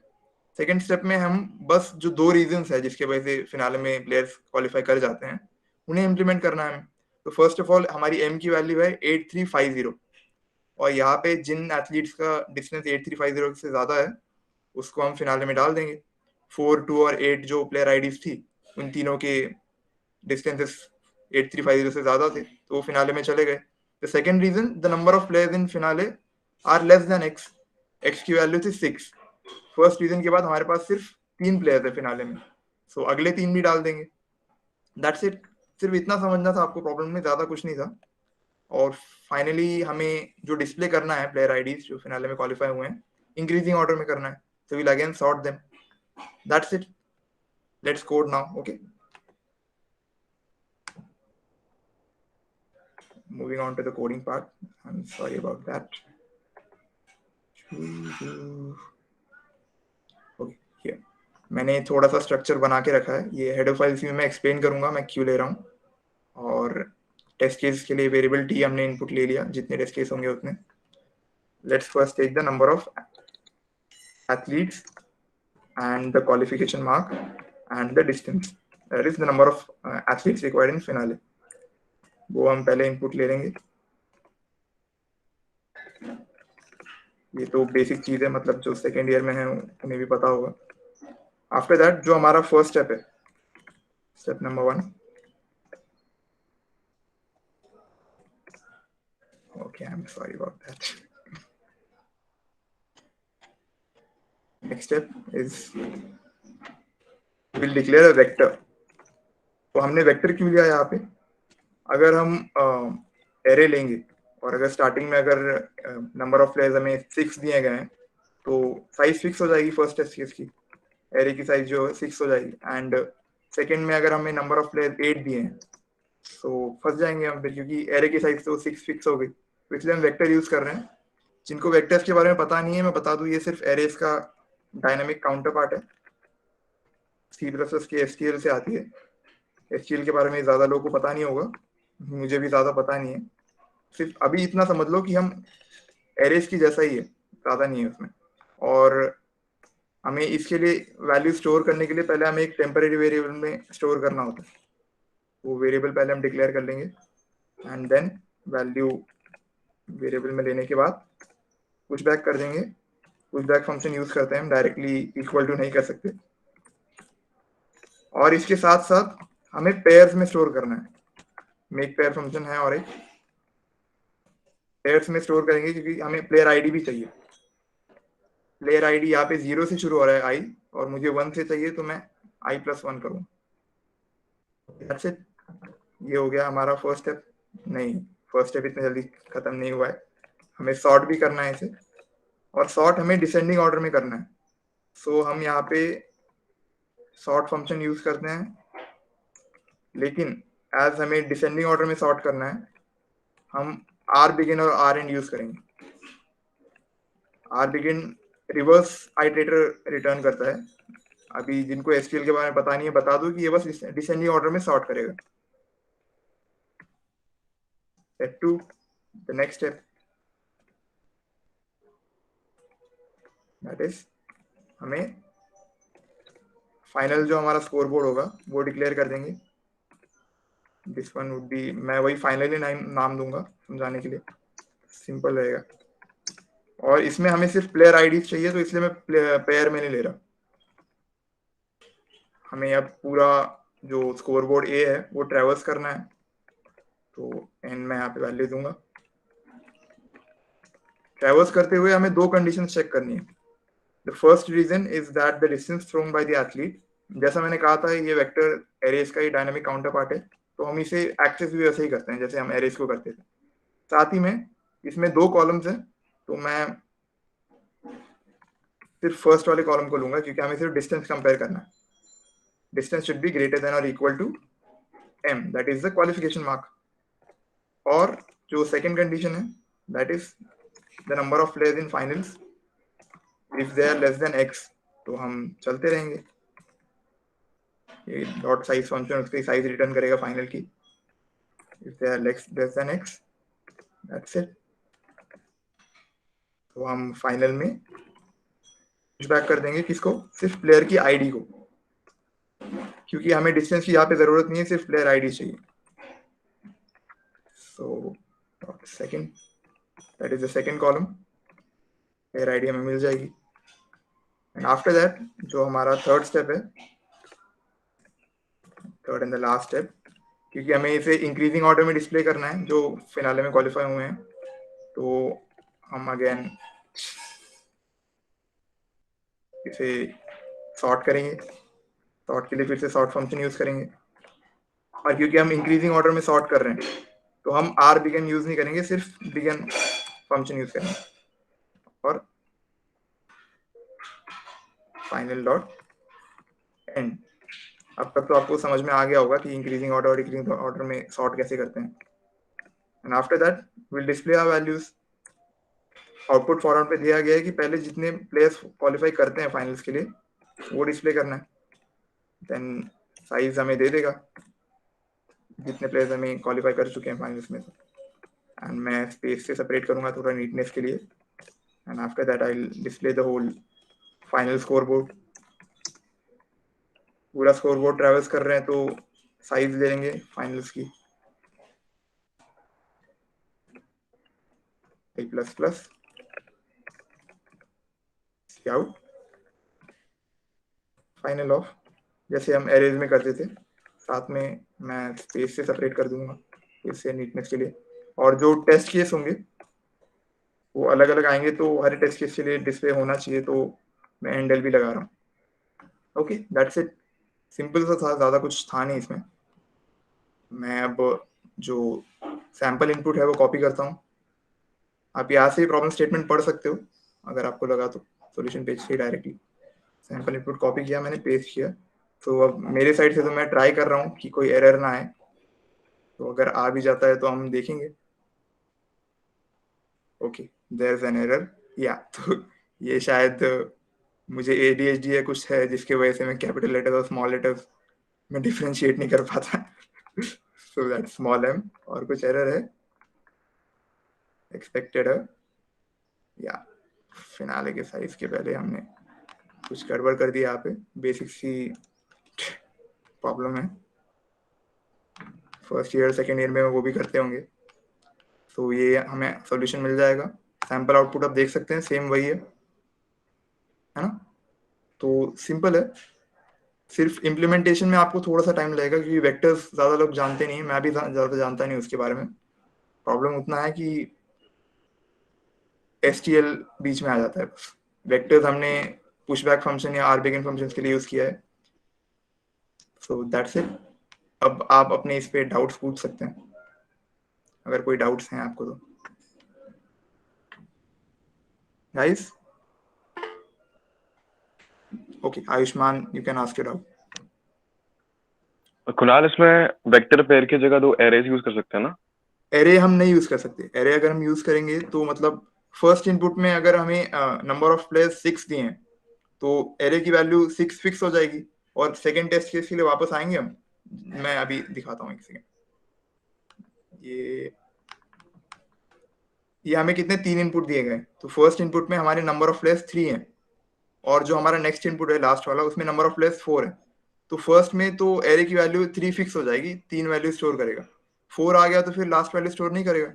Speaker 4: Second step में हम बस जो दो रीजंस है जिसके वजह से फिनाले में प्लेयर्स क्वालिफाई कर जाते हैं, उन्हें इम्प्लीमेंट करना है हमें। तो फर्स्ट ऑफ ऑल हमारी m की वैल्यू है 8350, और यहाँ पे जिन एथलीट्स का डिस्टेंस 8350 से ज्यादा है उसको हम फिनाले में डाल देंगे। 4, 2 और 8 जो प्लेयर आईडीज थी, उन तीनों के डिस्टेंसेस 8350 से ज्यादा थे, तो वो फिनाले में चले गए। The second reason, the number of players in finale are less than x की वैल्यू थी 6। फर्स्ट रीजन के बाद हमारे पास सिर्फ 3 प्लेयर्स है फिनाले में, सो अगले 3 भी डाल देंगे। That's it. सिर्फ इतना समझना था आपको, प्रॉब्लम में ज्यादा कुछ नहीं था। और फाइनली हमें जो डिस्प्ले करना है प्लेयर आईडीज जो फिनाले में क्वालिफाई हुए हैं, इंक्रीजिंग ऑर्डर में करना है। So we'll again sort them. That's it. Let's code now. Okay. Moving on to the coding part. I'm sorry about that. Okay, here. मैंने थोड़ा सा स्ट्रक्चर बना के रखा है, ये हेडर फाइल्स में मैं एक्सप्लेन करूंगा मैं क्यों ले रहा हूँ। और टेस्ट केस के लिए वेरिएबल t हमने इनपुट ले लिया, जितने टेस्ट केस होंगे उतने। Let's first take the number of athletes and the qualification mark and the distance, that is the number of athletes required in finale, वो हम पहले इनपुट ले लेंगे। ये तो बेसिक चीज है, मतलब जो सेकेंड ईयर में है उन्हें भी पता होगा। आफ्टर दैट जो हमारा फर्स्ट स्टेप है, step number 1, okay I am sorry about that. Next step is will declare a vector. तो हमने वेक्टर क्यों लिया यहाँ पे, अगर हम एरे लेंगे और अगर स्टार्टिंग में अगर नंबर ऑफ प्लेयर्स हमें 6 दिए गए हैं तो साइज फिक्स हो जाएगी फर्स्ट टेस्ट केस की, एरे की साइज जो है 6 हो जाएगी। एंड सेकंड में अगर हमें नंबर ऑफ प्लेयर 8 दिए हैं तो फंस जाएंगे हम फिर, क्योंकि एरे की साइज तो 6 फिक्स हो गई। तो इसलिए हम वेक्टर यूज कर रहे हैं। जिनको वेक्टर्स के बारे में पता नहीं है, मैं बता दूं, ये सिर्फ एरेस का डायनामिक काउंटर पार्ट है, C++ की STL से आती है। STL के बारे में ज्यादा लोगों को पता नहीं होगा, मुझे भी ज्यादा पता नहीं है। सिर्फ अभी इतना समझ लो कि हम एरेस की जैसा ही है, ज्यादा नहीं है उसमें। और हमें इसके लिए वैल्यू स्टोर करने के लिए पहले हमें एक टेम्परेरी वेरिएबल में स्टोर करना होता है। वो वेरिएबल पहले हम डिक्लेयर कर लेंगे एंड देन वैल्यू वेरिएबल में लेने के बाद पुश बैक कर देंगे। पुश बैक फंक्शन यूज करते हैं हम, डायरेक्टली इक्वल टू नहीं कर सकते। और इसके साथ साथ हमें पेयर्स में स्टोर करना है, मेक पेयर फंक्शन है और एक पेयर्स में स्टोर करेंगे क्योंकि हमें प्लेयर आईडी भी चाहिए। प्लेयर आईडी यहाँ पे 0 से शुरू हो रहा है आई, और मुझे 1 से चाहिए तो मैं i+1 करूँ। That's it. ये हो गया हमारा फर्स्ट स्टेप। नहीं, फर्स्ट स्टेप इतनी जल्दी खत्म नहीं हुआ है, हमें सॉर्ट भी करना है इसे, और सॉर्ट हमें डिसेंडिंग ऑर्डर में करना है। सो हम यहाँ पे सॉर्ट फंक्शन यूज करते हैं, लेकिन एज हमें डिसेंडिंग ऑर्डर में सॉर्ट करना है, हम r_begin और r_end यूज करेंगे। r_begin रिवर्स आइटरेटर रिटर्न करता है। अभी जिनको SQL के बारे में पता नहीं है, बता दूं कि ये बस डिसेंडिंग ऑर्डर में सॉर्ट करेगा। Step 2, the next step, that is हमें फाइनल जो हमारा स्कोर बोर्ड होगा वो डिक्लेयर कर देंगे। दिस वन वुड बी, मैं वही फाइनली नाम दूंगा समझाने के लिए, सिंपल रहेगा। और इसमें हमें सिर्फ प्लेयर आईडी चाहिए, तो इसलिए मैं पेयर में नहीं ले रहा। हमें अब पूरा जो स्कोर बोर्ड ए है वो ट्रैवर्स करना है, तो n मैं यहाँ पे वैल्यू दूंगा। ट्रैवर्स करते हुए हमें 2 कंडीशन चेक करनी है। The first reason is that the distance thrown by the athlete, जैसा मैंने कहा था ये वेक्टर एरेस का ही डायनामिक काउंटर पार्ट है, तो हम इसे एक्सेस भी वैसे ही करते हैं जैसे हम एरेस को करते थे। साथ ही में इसमें 2 कॉलम्स हैं, तो मैं सिर्फ फर्स्ट वाले कॉलम को लूंगा क्योंकि हमें सिर्फ डिस्टेंस कंपेयर करना है। Distance should be greater than और equal to m, that is the qualification mark. और जो सेकंड कंडीशन है, that is the number of players in finals if they are less than x, तो हम चलते रहेंगे। ये डॉट साइज फंक्शन उसकी साइज रिटर्न करेगा फाइनल की, if they are less than x, that's it. तो हम फाइनल में पुशबैक कर देंगे किसको, सिर्फ प्लेयर की आईडी को, क्योंकि हमें डिस्टेंस की यहाँ पे जरूरत नहीं है, सिर्फ प्लेयर आईडी चाहिए। So second, that is the second column, player ID हमें मिल जाएगी। एंड आफ्टर दैट जो हमारा थर्ड स्टेप है, third and the last step, क्योंकि हमें इसे इंक्रीजिंग ऑर्डर में डिस्प्ले करना है जो फिनाले में क्वालिफाई हुए हैं, तो हम अगेन इसे सॉर्ट करेंगे। सॉर्ट के लिए फिर से सॉर्ट फंक्शन यूज करेंगे, और क्योंकि हम इंक्रीजिंग ऑर्डर में सॉर्ट कर रहे हैं तो हम r_begin यूज नहीं करेंगे, सिर्फ begin फंक्शन यूज करेंगे। और फाइनल डॉट एंड। अब तक तो आपको समझ में आ गया होगा कि इंक्रीजिंग ऑर्डर और डिक्रीजिंग ऑर्डर में सॉर्ट कैसे करते हैं। And after that will display our values. Output format पे दिया गया है कि पहले जितने प्लेयर्स क्वालिफाई करते हैं फाइनल्स के लिए वो डिस्प्ले करना है, देन साइज हमें दे देगा जितने प्लेयर्स हमें क्वालिफाई कर चुके हैं फाइनल्स में। एंड मैं स्पेस से सेपरेट करूंगा थोड़ा नीटनेस के लिए। And after that I will display the whole final score board. पूरा स्कोर बोर्ड ट्रैवर्स कर रहे हैं तो साइज ले लेंगे फाइनल्स की, i++ आउट फाइनल ऑफ, जैसे हम एरेज में करते थे। साथ में मैं स्पेस से सेपरेट कर दूंगा इससे नीटनेस के लिए। और जो टेस्ट केस होंगे वो अलग अलग आएंगे, तो हर टेस्ट केस के लिए डिस्प्ले होना चाहिए, तो मैं एंडल भी लगा रहा हूँ। Okay, that's it. सिंपल सा था, ज़्यादा कुछ था नहीं इसमें। मैं अब जो सैम्पल इनपुट है वो कॉपी करता हूँ। आप यहाँ से प्रॉब्लम स्टेटमेंट पढ़ सकते हो अगर आपको लगा तो, सॉल्यूशन पेज से डायरेक्टली सैम्पल इनपुट कॉपी किया मैंने, पेस्ट किया। तो अब मेरे साइड से तो मैं ट्राई कर रहा हूँ कि कोई एरर ना आए, तो अगर आ भी जाता है तो हम देखेंगे। Okay, there is an error या, तो ये शायद मुझे ADHD है कुछ है जिसके वजह से मैं कैपिटल लेटर्स और स्मॉल लेटर्स में डिफरेंशिएट नहीं कर पाता। सो दैट स्मॉल m, और कुछ एरर है एक्सपेक्टेड है या फिनाले के साइज के पहले हमने कुछ गड़बड़ कर दिया यहाँ पे, बेसिक सी प्रॉब्लम है। फर्स्ट ईयर सेकेंड ईयर में वो भी करते होंगे। तो ये हमें सॉल्यूशन मिल जाएगा। सैंपल आउटपुट आप देख सकते हैं, सेम वही है ना। तो सिंपल है, सिर्फ इम्प्लीमेंटेशन में आपको थोड़ा सा टाइम लगेगा क्योंकि वेक्टर्स ज़्यादा लोग जानते नहीं, मैं भी ज़्यादा जानता नहीं उसके बारे में। प्रॉब्लम उतना है कि STL बीच में आ जाता है। बस वेक्टर्स हमने पुशबैक फंक्शन या RBegin फंक्शंस के लिए यूज़ किया है। सो दैट्स इट। अब आप अपने इस पे डाउट्स पूछ सकते हैं अगर कोई डाउट्स हैं आपको तो। Guys okay, Ayushman you can ask your doubt.
Speaker 5: Kunal, इसमें वेक्टर पेयर की जगह 2 एरेज यूज कर सकते हैं ना?
Speaker 4: एरे हम नहीं यूज कर सकते। एरे अगर हम यूज करेंगे तो मतलब फर्स्ट इनपुट में अगर हमें नंबर ऑफ प्लेयर्स 6 दिए हैं तो एरे की वैल्यू 6 फिक्स हो जाएगी, और सेकेंड टेस्ट केस के लिए वापस आएंगे हम। मैं अभी दिखाता हूँ एक सेकेंड। ये हमें कितने 3 इनपुट दिए गए, तो फर्स्ट इनपुट में हमारे नंबर ऑफ प्लेयर्स 3 है, और जो हमारा नेक्स्ट इनपुट है लास्ट वाला उसमें नंबर ऑफ प्लेयर्स 4 है। तो फर्स्ट में तो एरे की वैल्यू 3 फिक्स हो जाएगी, 3 वैल्यू स्टोर करेगा। 4 आ गया तो फिर लास्ट वैल्यू स्टोर नहीं करेगा।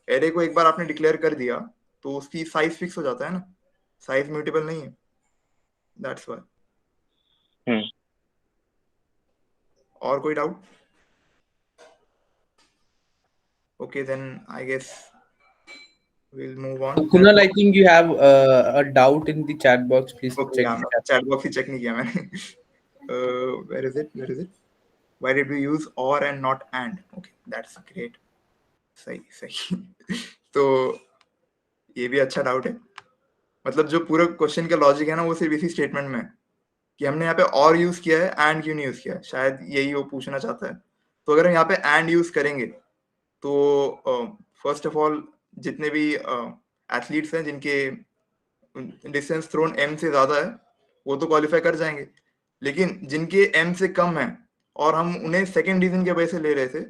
Speaker 4: एरे को एक बार आपने डिक्लेयर कर दिया तो उसकी साइज फिक्स हो जाता है ना, साइज म्यूटेबल नहीं है, दैट्स व्हाई। और कोई doubt? Okay then I guess we'll move on.
Speaker 1: Kunal, I think you have a doubt in the chat box. Please
Speaker 4: Okay,
Speaker 1: check.
Speaker 4: chat box he check नहीं किया मैंने। Where is it? Why did we use or and not and? Okay, that's great. सही। तो ये भी अच्छा doubt है। मतलब जो पूरा क्वेश्चन का लॉजिक है ना वो सिर्फ इसी स्टेटमेंट में है कि हमने यहाँ पे और यूज किया है, एंड क्यों नहीं यूज किया है, शायद यही वो पूछना चाहता है। तो अगर हम यहाँ पे एंड यूज करेंगे तो फर्स्ट ऑफ ऑल जितने भी एथलीट्स हैं जिनके डिस्टेंस थ्रोन m से ज्यादा है वो तो क्वालिफाई कर जाएंगे, लेकिन जिनके m से कम है और हम उन्हें सेकेंड रीजन के वजह से ले रहे थे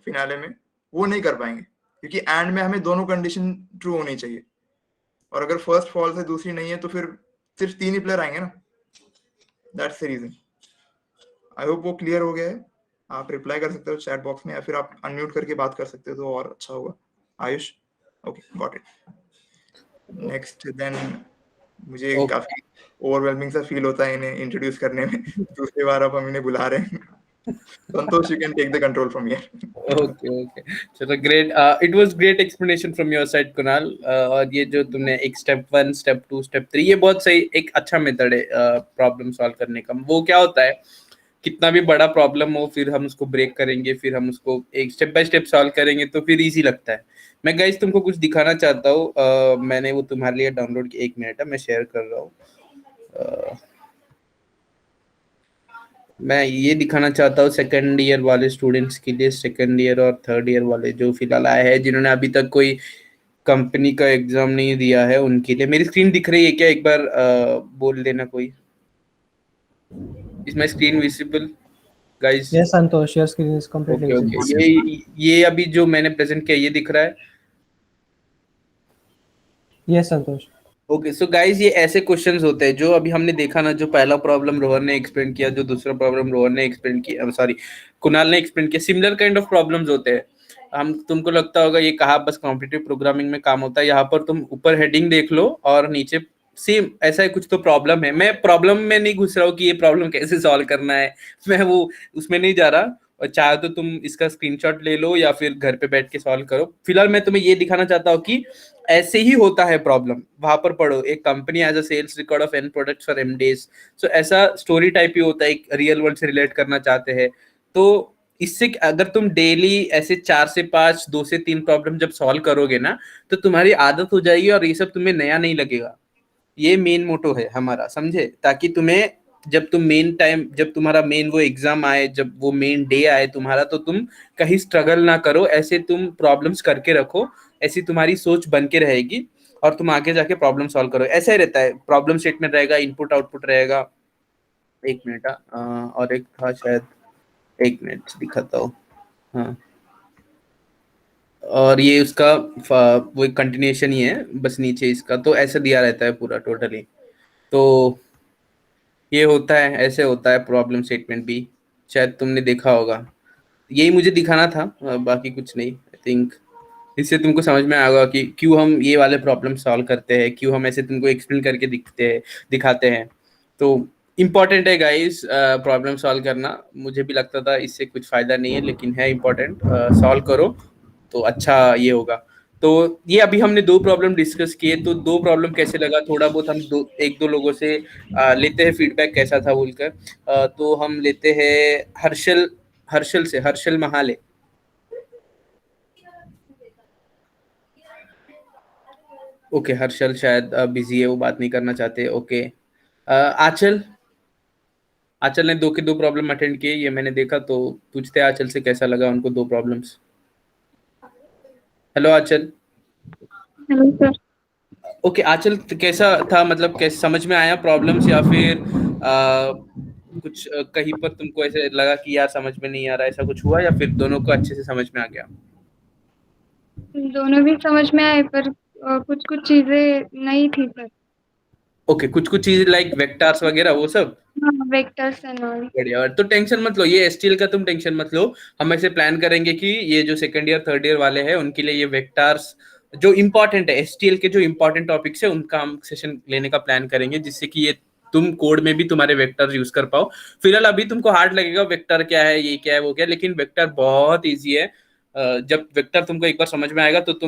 Speaker 4: फिनाले में, वो नहीं कर पाएंगे क्योंकि एंड में हमें दोनों कंडीशन ट्रू होनी चाहिए, और अगर फर्स्ट फॉल्स है दूसरी नहीं है तो फिर सिर्फ 3 ही प्लेयर आएंगे ना। That's the reason. I hope वो क्लियर हो गया है। आप रिप्लाई कर सकते हो चैट बॉक्स में या फिर आप अनम्यूट करके बात कर सकते हो तो और अच्छा होगा। Ayush okay got it. Next then मुझे काफी ओवरवेलमिंग सा फील होता है इन्हें इंट्रोड्यूस करने में। दूसरी बार अब हम इन्हें बुला रहे हैं। संतोष, you can take the control from here.
Speaker 1: Okay. चलो great. It was great explanation from your side, Kunal. और ये जो तुमने एक step 1, step 2, step 3 ये बहुत सही एक अच्छा मेथड है प्रॉब्लम सॉल्व करने का। वो क्या होता है, कितना भी बड़ा प्रॉब्लम हो फिर हम उसको ब्रेक करेंगे, फिर हम उसको एक स्टेप बाय स्टेप सॉल्व करेंगे तो फिर इजी लगता है। मैं गाइस तुमको कुछ दिखाना चाहता हूँ। मैंने वो तुम्हारे लिए डाउनलोड किया, 1 मिनट है मैं शेयर कर रहा हूँ। मैं ये दिखाना चाहता हूँ सेकंड ईयर वाले स्टूडेंट्स के लिए, सेकंड ईयर और थर्ड ईयर वाले जो फिलहाल आए हैं, जिन्होंने अभी तक कोई कंपनी का एग्जाम नहीं दिया है, उनके लिए। मेरी स्क्रीन दिख रही है क्या? एक बार बोल देना कोई। Is my screen visible guys?
Speaker 6: Yes Santosh, your screen is completely
Speaker 1: visible. ये अभी जो मैंने प्रेजेंट किया ये दिख रहा है?
Speaker 6: यस संतोष।
Speaker 1: ओके सो गाइस, ये ऐसे क्वेश्चंस होते हैं जो अभी हमने देखा ना, जो पहला प्रॉब्लम रोहन ने एक्सप्लेन किया, जो दूसरा प्रॉब्लम रोहन ने एक्सप्लेन किया, सॉरी कुणाल ने एक्सप्लेन किया, सिमिलर काइंड ऑफ प्रॉब्लम्स होते हैं। हम तुमको लगता होगा ये कहाँ बस कॉम्पिटिटिव प्रोग्रामिंग में काम होता है, यहाँ पर तुम ऊपर हेडिंग देख लो और नीचे सेम ऐसा ही कुछ तो प्रॉब्लम है। मैं प्रॉब्लम में नहीं घुस रहा हूँ कि ये प्रॉब्लम कैसे सॉल्व करना है, मैं वो उसमें नहीं जा रहा। और चाहे तो तुम इसका स्क्रीनशॉट ले लो या फिर घर पे बैठ के सॉल्व करो। फिलहाल मैं तुम्हें ये दिखाना चाहता हूँ कि ऐसे ही होता है प्रॉब्लम। वहां पर पढ़ो, एक company has a sales record of n products for m days। So ऐसा स्टोरी टाइप ही होता है, एक रियल वर्ल्ड से रिलेट करना चाहते हैं तो इससे अगर तुम डेली ऐसे 4 से 5, 2 से 3 प्रॉब्लम जब सॉल्व करोगे ना, तो तुम्हारी आदत हो जाएगी और ये सब तुम्हें नया नहीं लगेगा। ये मेन मोटो है हमारा, समझे? ताकि तुम्हें जब तुम्हारा मेन वो एग्जाम आए, जब वो मेन डे आए तुम्हारा, तो तुम कहीं स्ट्रगल ना करो, ऐसे तुम प्रॉब्लम्स करके रखो, ऐसी तुम्हारी सोच बन के रहेगी और तुम आगे जाके प्रॉब्लम सॉल्व करो। ऐसा ही रहता है, प्रॉब्लम स्टेटमेंट रहेगा, इनपुट आउटपुट रहेगा। एक मिनट, और एक था शायद, एक मिनट दिखाता हूँ। हाँ, और ये उसका वो कंटिन्यूएशन ही है बस, नीचे इसका तो ऐसा दिया रहता है पूरा टोटली। तो ये होता है, ऐसे होता है प्रॉब्लम स्टेटमेंट भी, शायद तुमने देखा होगा। यही मुझे दिखाना था, बाकी कुछ नहीं। आई थिंक इससे तुमको समझ में आएगा कि क्यों हम ये वाले प्रॉब्लम सॉल्व करते हैं, क्यों हम ऐसे तुमको एक्सप्लेन करके दिखाते हैं। तो इम्पॉर्टेंट है गाइस प्रॉब्लम सॉल्व करना। मुझे भी लगता था इससे कुछ फायदा नहीं है, लेकिन है इम्पॉर्टेंट। सॉल्व करो तो अच्छा ये होगा। तो ये अभी हमने 2 प्रॉब्लम डिस्कस किए, तो 2 प्रॉब्लम कैसे लगा थोड़ा बहुत हम एक दो लोगों से लेते हैं फीडबैक कैसा था बोलकर। तो हम लेते हैं हर्षल महाले। ओके, हर्षल शायद बिजी है, वो बात नहीं करना चाहते। ओके, आंचल ने 2 के 2 प्रॉब्लम अटेंड किए, ये मैंने देखा। तो पूछते हैं आंचल से कैसा लगा उनको 2 problems. Hello Aanchal.
Speaker 7: Hello sir.
Speaker 1: Okay Aanchal, कैसा था, मतलब कैसे समझ में आया प्रॉब्लम्स, या फिर कुछ कहीं पर तुमको ऐसे लगा कि यार समझ में नहीं आ रहा, ऐसा कुछ हुआ, या फिर दोनों को अच्छे से समझ में आ गया?
Speaker 7: दोनों भी समझ में आए, पर कुछ कुछ चीजें नहीं थी सर।
Speaker 1: ओके, कुछ कुछ चीजें लाइक वेक्टर्स वगैरह वो सब।
Speaker 7: हाँ, वेक्टर्स एंड ऑल।
Speaker 1: बढ़िया, तो टेंशन मत लो, ये एसटीएल का तुम टेंशन मत लो। हम ऐसे प्लान करेंगे कि ये जो सेकंड ईयर थर्ड ईयर वाले हैं उनके लिए ये वेक्टर्स जो इंपॉर्टेंट है, एसटीएल के जो इंपॉर्टेंट टॉपिक्स है उनका हम सेशन लेने का प्लान करेंगे, जिससे कि ये तुम कोड में भी तुम्हारे वेक्टर यूज कर पाओ। फिलहाल अभी तुमको हार्ड लगेगा वेक्टर क्या है, ये क्या है, वो क्या है, लेकिन वेक्टर बहुत ईजी है। जब वेक्टर तुमको एक बार समझ में आएगा तो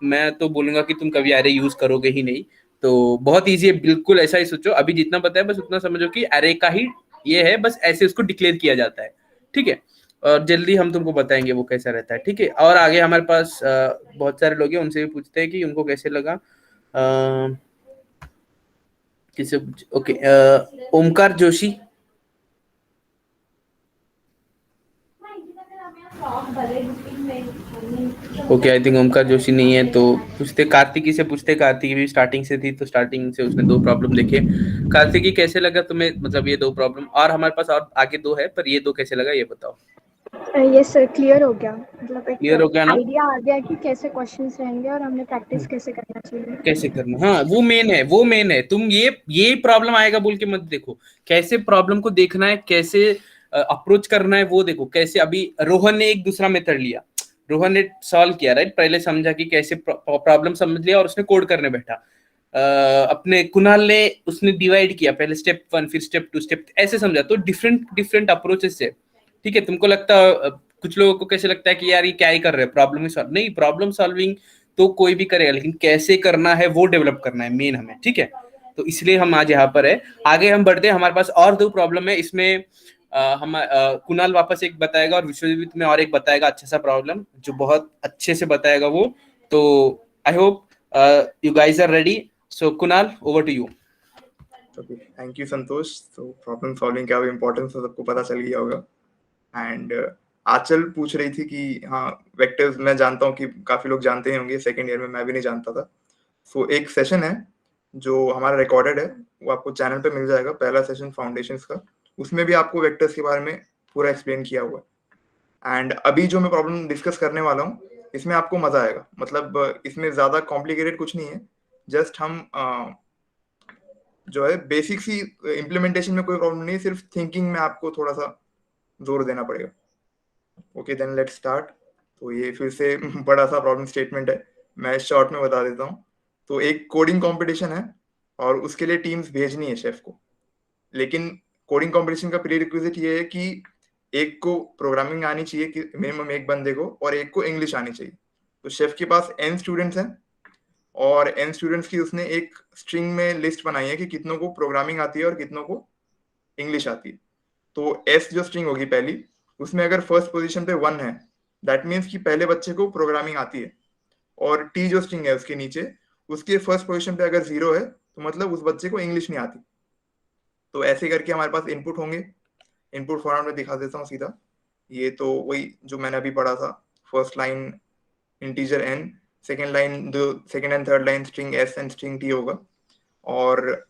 Speaker 1: मैं तो बोलूंगा कि तुम कभी एरे यूज करोगे ही नहीं। तो बहुत ईजी है, बिल्कुल ऐसा ही सोचो। अभी जितना पता है बस उतना समझो कि एरे का ही ये है, बस ऐसे उसको डिक्लेयर किया जाता है। ठीक है, और जल्दी हम तुमको बताएंगे वो कैसा रहता है। ठीक है, और आगे हमारे पास बहुत सारे लोग हैं, उनसे भी पूछते हैं कि उनको कैसे लगा। किसे? Okay, Omkar Joshi. Okay, I think Omkar Joshi नहीं है, तो कार्तिकी से पूछते। कार्तिकी भी स्टार्टिंग से थी, तो स्टार्टिंग से उसने 2 प्रॉब्लम देखे। कार्तिकी कैसे लगा तुम्हें, मतलब ये 2 प्रॉब्लम, और हमारे पास और आगे 2 है, पर ये 2 कैसे लगा ये बताओ।
Speaker 8: यस सर, क्लियर हो गया। मतलब एक
Speaker 1: क्लियर हो गया ना?
Speaker 8: आइडिया आ गया कि कैसे क्वेश्चंस रहेंगे और हमने प्रैक्टिस कैसे करना चाहिए।
Speaker 1: कैसे करना, हाँ वो मेन है। तुम ये प्रॉब्लम आएगा बोल के मत देखो, कैसे प्रॉब्लम को देखना है, कैसे अप्रोच करना है वो देखो। कैसे अभी रोहन ने एक दूसरा मेथड लिया, रोहन ने सॉल्व किया, राइट? पहले समझा कि कैसे प्रॉब्लम समझ लिया और उसने कोड करने बैठा। अपने कुणाल ने उसने डिवाइड किया, पहले स्टेप 1 फिर स्टेप 2 स्टेप ऐसे समझा। तो डिफरेंट अप्रोचेस से। ठीक है, तुमको लगता कुछ लोगों को कैसे लगता है कि यार ये क्या ही कर रहे हैं, प्रॉब्लम ही सॉल्व नहीं। प्रॉब्लम सॉल्विंग तो कोई भी करेगा, लेकिन कैसे करना है वो डेवलप करना है मेन हमें। ठीक है, तो इसलिए हम आज यहाँ पर है। आगे हम बढ़ते हैं, हमारे पास और 2 प्रॉब्लम है इसमें। हम कुणाल वापस एक बताएगा और विश्वजीत में और एक बताएगा अच्छा सा प्रॉब्लम, जो बहुत अच्छे से बताएगा वो। तो I hope you guys are ready. So Kunal, over to you.
Speaker 4: Okay, thank you Santosh. तो प्रॉब्लम सॉल्विंग का इम्पोर्टेंस तो सबको पता चल गया होगा। एंड आंचल पूछ रही थी कि हाँ वेक्टर्स, मैं जानता हूँ कि काफी लोग जानते होंगे, सेकेंड ईयर में मैं भी नहीं जानता था। सो एक सेशन है जो हमारा रिकॉर्डेड है, वो आपको चैनल पे मिल जाएगा, पहला सेशन फाउंडेशंस का। उसमें भी आपको वेक्टर्स के बारे में पूरा एक्सप्लेन किया हुआ है। एंड अभी जो मैं प्रॉब्लम डिस्कस करने वाला हूँ, इसमें आपको मजा आएगा। मतलब इसमें ज्यादा कॉम्प्लिकेटेड कुछ नहीं है, जस्ट हम जो है बेसिक सी इम्प्लीमेंटेशन में कोई प्रॉब्लम नहीं है, सिर्फ थिंकिंग में आपको थोड़ा सा जोर देना पड़ेगा। Okay then let's start. तो ये फिर से बड़ा सा प्रॉब्लम स्टेटमेंट है, मैं शॉर्ट में बता देता हूँ। तो एक कोडिंग कंपटीशन है और उसके लिए टीम्स भेजनी है शेफ को। लेकिन कोडिंग कंपटीशन का प्रीरिक्विजिट ये है कि एक को प्रोग्रामिंग आनी चाहिए, कि मिनिमम एक बंदे को, और एक को इंग्लिश आनी चाहिए। तो शेफ के पास n स्टूडेंट्स हैं और n स्टूडेंट्स की उसने एक स्ट्रिंग में लिस्ट बनाई है कि कितनों को प्रोग्रामिंग आती है और कितनों को इंग्लिश आती है। तो s जो स्ट्रिंग होगी पहली, उसमें अगर फर्स्ट पोजीशन पे 1 है, दैट मीन्स कि पहले बच्चे को प्रोग्रामिंग आती है, और टी जो स्ट्रिंग है उसके नीचे उसके फर्स्ट पोजीशन पे अगर 0 है तो मतलब उस बच्चे को इंग्लिश नहीं आती। तो ऐसे करके हमारे पास इनपुट होंगे। इनपुट फॉर्मेट में दिखा देता हूँ सीधा। ये तो वही जो मैंने अभी पढ़ा था, first line integer n, second line जो second and third line string s and string t होगा, और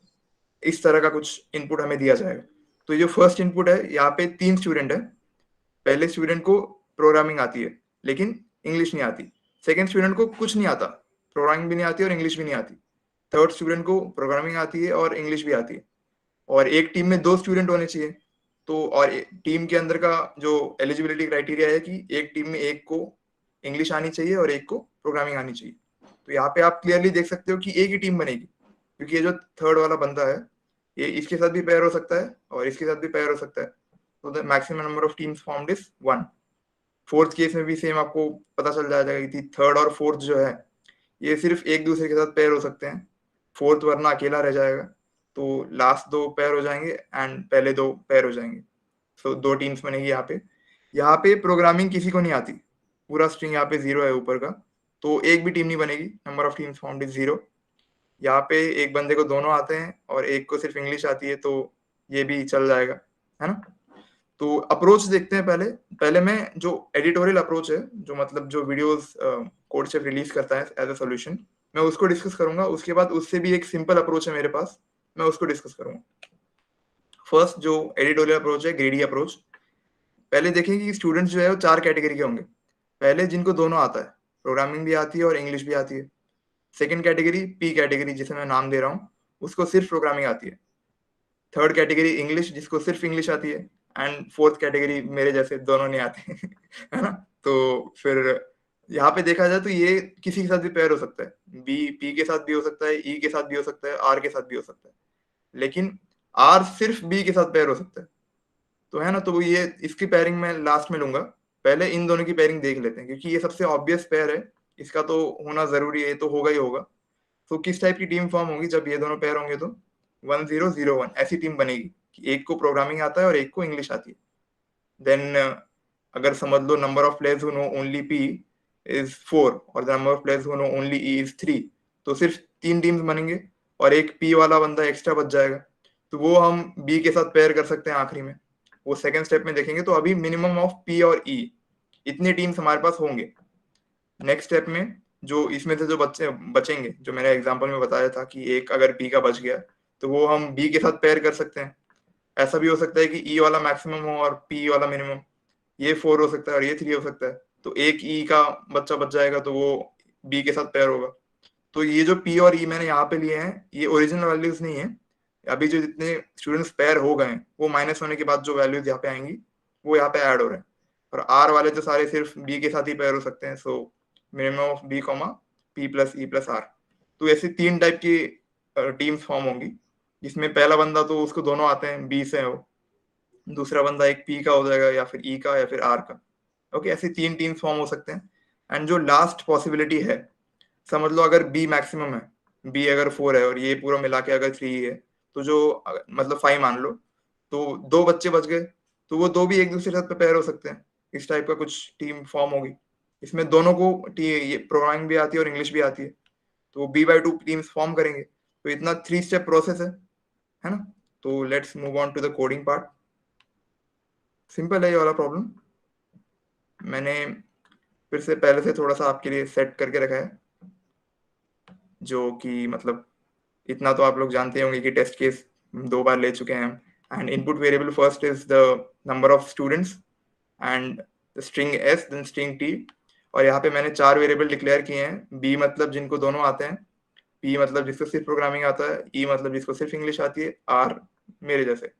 Speaker 4: इस तरह का कुछ इनपुट हमें दिया जाएगा। तो ये जो फर्स्ट इनपुट है, यहाँ पे 3 स्टूडेंट है। पहले स्टूडेंट को प्रोग्रामिंग आती है लेकिन इंग्लिश नहीं आती। सेकेंड स्टूडेंट को कुछ नहीं आता, प्रोग्रामिंग भी नहीं आती और इंग्लिश भी नहीं आती। थर्ड स्टूडेंट को प्रोग्रामिंग आती है और इंग्लिश भी आती है। और एक टीम में 2 स्टूडेंट होने चाहिए, तो और टीम के अंदर का जो एलिजिबिलिटी क्राइटेरिया है कि एक टीम में एक को इंग्लिश आनी चाहिए और एक को प्रोग्रामिंग आनी चाहिए। तो यहाँ पे आप क्लियरली देख सकते हो कि एक ही टीम बनेगी, क्योंकि ये जो थर्ड वाला बंदा है ये इसके साथ भी पेयर हो सकता है और इसके साथ भी पेयर हो सकता है। तो the maximum number of teams formed is 1। Fourth case में भी सेम आपको पता चल जाएगा कि थर्ड और फोर्थ जो है ये सिर्फ एक दूसरे के साथ पेयर हो सकते हैं, फोर्थ वरना अकेला रह जाएगा। तो लास्ट 2 पेयर हो जाएंगे एंड पहले 2 पेयर हो जाएंगे। सो 2 टीम्स बनेगी यहाँ पे। यहाँ पे प्रोग्रामिंग किसी को नहीं आती, पूरा स्ट्रिंग यहाँ पे 0 है ऊपर का, तो एक भी टीम नहीं बनेगी। Number of teams formed is 0। यहाँ पे एक बंदे को दोनों आते हैं और एक को सिर्फ इंग्लिश आती है, तो ये भी चल जाएगा, है ना। तो अप्रोच देखते हैं। पहले मैं जो एडिटोरियल अप्रोच है, जो मतलब जो वीडियोस कोडशेफ रिलीज करता है एज अ सॉल्यूशन, मैं उसको डिस्कस करूंगा। उसके बाद उससे भी एक सिंपल अप्रोच है मेरे पास, मैं उसको डिस्कस करूंगा। फर्स्ट जो एडिटोरियल अप्रोच है, ग्रेडी अप्रोच। पहले देखेंगे कि स्टूडेंट्स जो है वो 4 कैटेगरी के होंगे। पहले जिनको दोनों आता है, प्रोग्रामिंग भी आती है और इंग्लिश भी आती है। सेकेंड कैटेगरी पी कैटेगरी, जिसे मैं नाम दे रहा हूँ, उसको सिर्फ प्रोग्रामिंग आती है। थर्ड कैटेगरी इंग्लिश, जिसको सिर्फ इंग्लिश आती है। एंड फोर्थ कैटेगरी मेरे जैसे, दोनों नहीं आते है ना। तो फिर यहाँ पे देखा जाए तो ये किसी के साथ भी पेयर हो सकता है, बी पी के साथ भी हो सकता है, ई के साथ भी हो सकता है, आर के साथ भी हो सकता है, लेकिन आर सिर्फ बी के साथ पेयर हो सकता है। तो है ना, तो ये इसकी पेयरिंग मैं लास्ट में लूंगा। पहले इन दोनों की पेयरिंग देख लेते हैं, क्योंकि ये सबसे ऑब्वियस पेयर है, इसका तो होना जरूरी है, तो होगा ही होगा। तो किस टाइप की टीम फॉर्म होगी जब ये दोनों पेयर होंगे? तो 1-0-0-1 ऐसी टीम बनेगी कि एक को प्रोग्रामिंग आता है और एक को इंग्लिश आती है। देन अगर समझ लो number of players who know only P is 4 और the number of players who know only E is 3, तो सिर्फ 3 टीम्स बनेंगे और एक पी वाला बंदा एक्स्ट्रा बच जाएगा। तो वो हम बी के साथ पेयर कर सकते हैं आखिरी में, वो सेकेंड स्टेप में देखेंगे। तो अभी मिनिमम ऑफ पी और ई इतने टीम्स हमारे पास होंगे। नेक्स्ट स्टेप में जो इसमें से जो बच्चे बचेंगे, जो मैंने एग्जांपल में बताया था कि एक अगर पी का बच गया तो वो हम बी के साथ पेयर कर सकते हैं। ऐसा भी हो सकता है कि ई वाला मैक्सिमम हो और पी वाला मिनिमम, ये 4 हो सकता है और ये 3 हो सकता है। तो एक ई का बच्चा बच जाएगा तो वो बी के साथ पेयर होगा। तो ये जो पी और ई मैंने यहाँ पे लिए हैं, ये ओरिजिनल वैल्यूज नहीं है। अभी जो जितने स्टूडेंट्स पेयर हो गए हैं वो माइनस होने के बाद जो वैल्यूज यहाँ पे आएंगी वो यहाँ पे ऐड हो रहे हैं। और आर वाले तो सारे सिर्फ बी के साथ ही पेयर हो सकते हैं। So minimum of b comma p plus e plus r. तो ऐसे 3 टाइप की टीम्स फॉर्म होंगी, जिसमें पहला बंदा तो उसको दोनों आते हैं, बी से हो, दूसरा बंदा एक पी का हो जाएगा या फिर ई का या फिर आर का। ओके, ऐसे 3 टीम्स फॉर्म हो सकते हैं। एंड जो लास्ट पॉसिबिलिटी है, समझ लो अगर बी मैक्सिमम है, बी अगर 4 है और ये पूरा मिला के अगर 3 है, तो जो मतलब 5 मान लो, तो 2 बच्चे बच गए, तो वो 2 भी एक दूसरे के साथ पेयर हो सकते हैं। इस टाइप का कुछ टीम फॉर्म होगी, इसमें दोनों को ये प्रोग्रामिंग भी आती है और इंग्लिश भी आती है, तो B/2 टीम्स फॉर्म करेंगे। तो इतना 3 स्टेप प्रोसेस है ना। तो let's move on to the coding part. Simple है ये वाला प्रॉब्लम, मैंने फिर से पहले से थोड़ा सा आपके लिए सेट करके रखा है, जो कि मतलब इतना तो आप लोग जानते होंगे कि टेस्ट केस 2 बार ले चुके हैं। And input variable first is the number of students and the string s then string t। और यहाँ पे मैंने 4 वेरिएबल डिक्लेयर किए हैं। b मतलब जिनको दोनों आते हैं, p मतलब जिसको सिर्फ प्रोग्रामिंग आता है, e मतलब जिसको सिर्फ इंग्लिश आती है, r मेरे जैसे।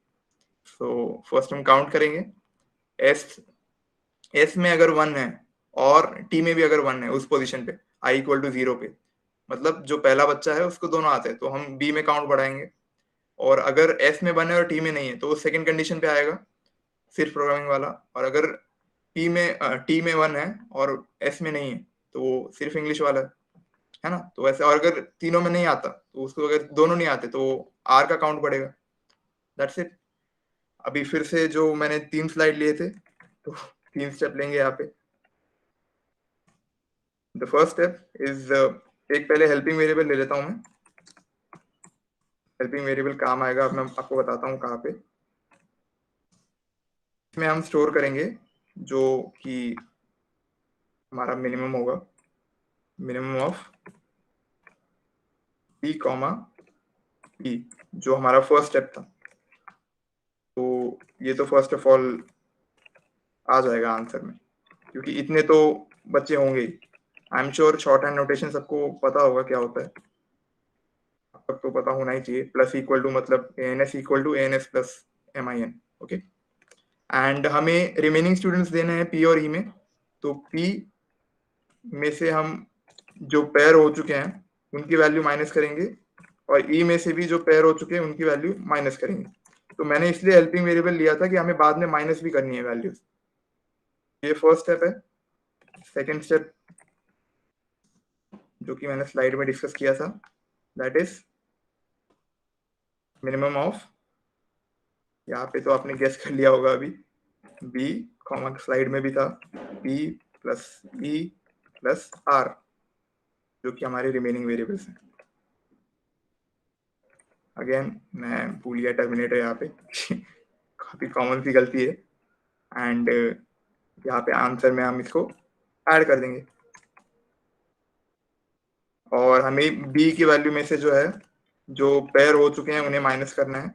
Speaker 4: सो फर्स्ट हम काउंट करेंगे। s में अगर 1 है और t में भी अगर 1 है उस पोजीशन पे i = 0 पे, मतलब जो पहला बच्चा है उसको दोनों आते हैं, तो हम b में काउंट बढ़ाएंगे। और अगर s में 1 है और t में नहीं है तो वो सेकंड कंडीशन पे आएगा, सिर्फ प्रोग्रामिंग वाला। और अगर t में 1 है और s में नहीं है तो वो सिर्फ इंग्लिश वाला है ना। तो वैसे, और अगर तीनों में नहीं आता तो उसको, अगर दोनों नहीं आते तो r का काउंट बढ़ेगा। That's it. अभी फिर से जो मैंने 3 स्लाइड लिए थे तो 3 स्टेप लेंगे यहाँ पे। द फर्स्ट स्टेप इज, एक पहले हेल्पिंग वेरिएबल ले लेता हूँ मैं। हेल्पिंग वेरिएबल काम आएगा, अब मैं आपको बताता हूँ कहाँ पे। इसमें हम स्टोर करेंगे जो कि हमारा मिनिमम होगा, minimum of p comma p, जो हमारा फर्स्ट स्टेप था। तो ये तो फर्स्ट ऑफ ऑल आ जाएगा आंसर में, क्योंकि इतने तो बच्चे होंगे ही। I am sure shorthand notation सबको पता होगा क्या होता है, अब तक तो पता होना ही चाहिए। प्लस इक्वल टू मतलब ans equal to ans plus min, okay. And हमें रिमेनिंग स्टूडेंट्स देने हैं p और e में, तो p में से हम जो पेयर हो चुके हैं उनकी वैल्यू माइनस करेंगे, और e में से भी जो पेयर हो चुके हैं उनकी वैल्यू माइनस करेंगे। तो मैंने इसलिए हेल्पिंग वेरिएबल लिया था कि हमें बाद में माइनस भी करनी है वैल्यूज। ये फर्स्ट स्टेप है। सेकेंड स्टेप जो कि मैंने स्लाइड में डिस्कस किया था, दैट इज मिनिमम ऑफ, यहाँ पे तो आपने गेस कर लिया होगा अभी, b कॉमा स्लाइड में भी था, p plus e plus r, जो कि हमारे रिमेनिंग वेरिएबल्स हैं। अगेन मैं भूल गया टर्मिनेटर यहाँ पे काफी कॉमन सी गलती है। एंड यहाँ पे आंसर में हम इसको ऐड कर देंगे, और हमें b की वैल्यू में से जो है, जो पेयर हो चुके हैं उन्हें माइनस करना है।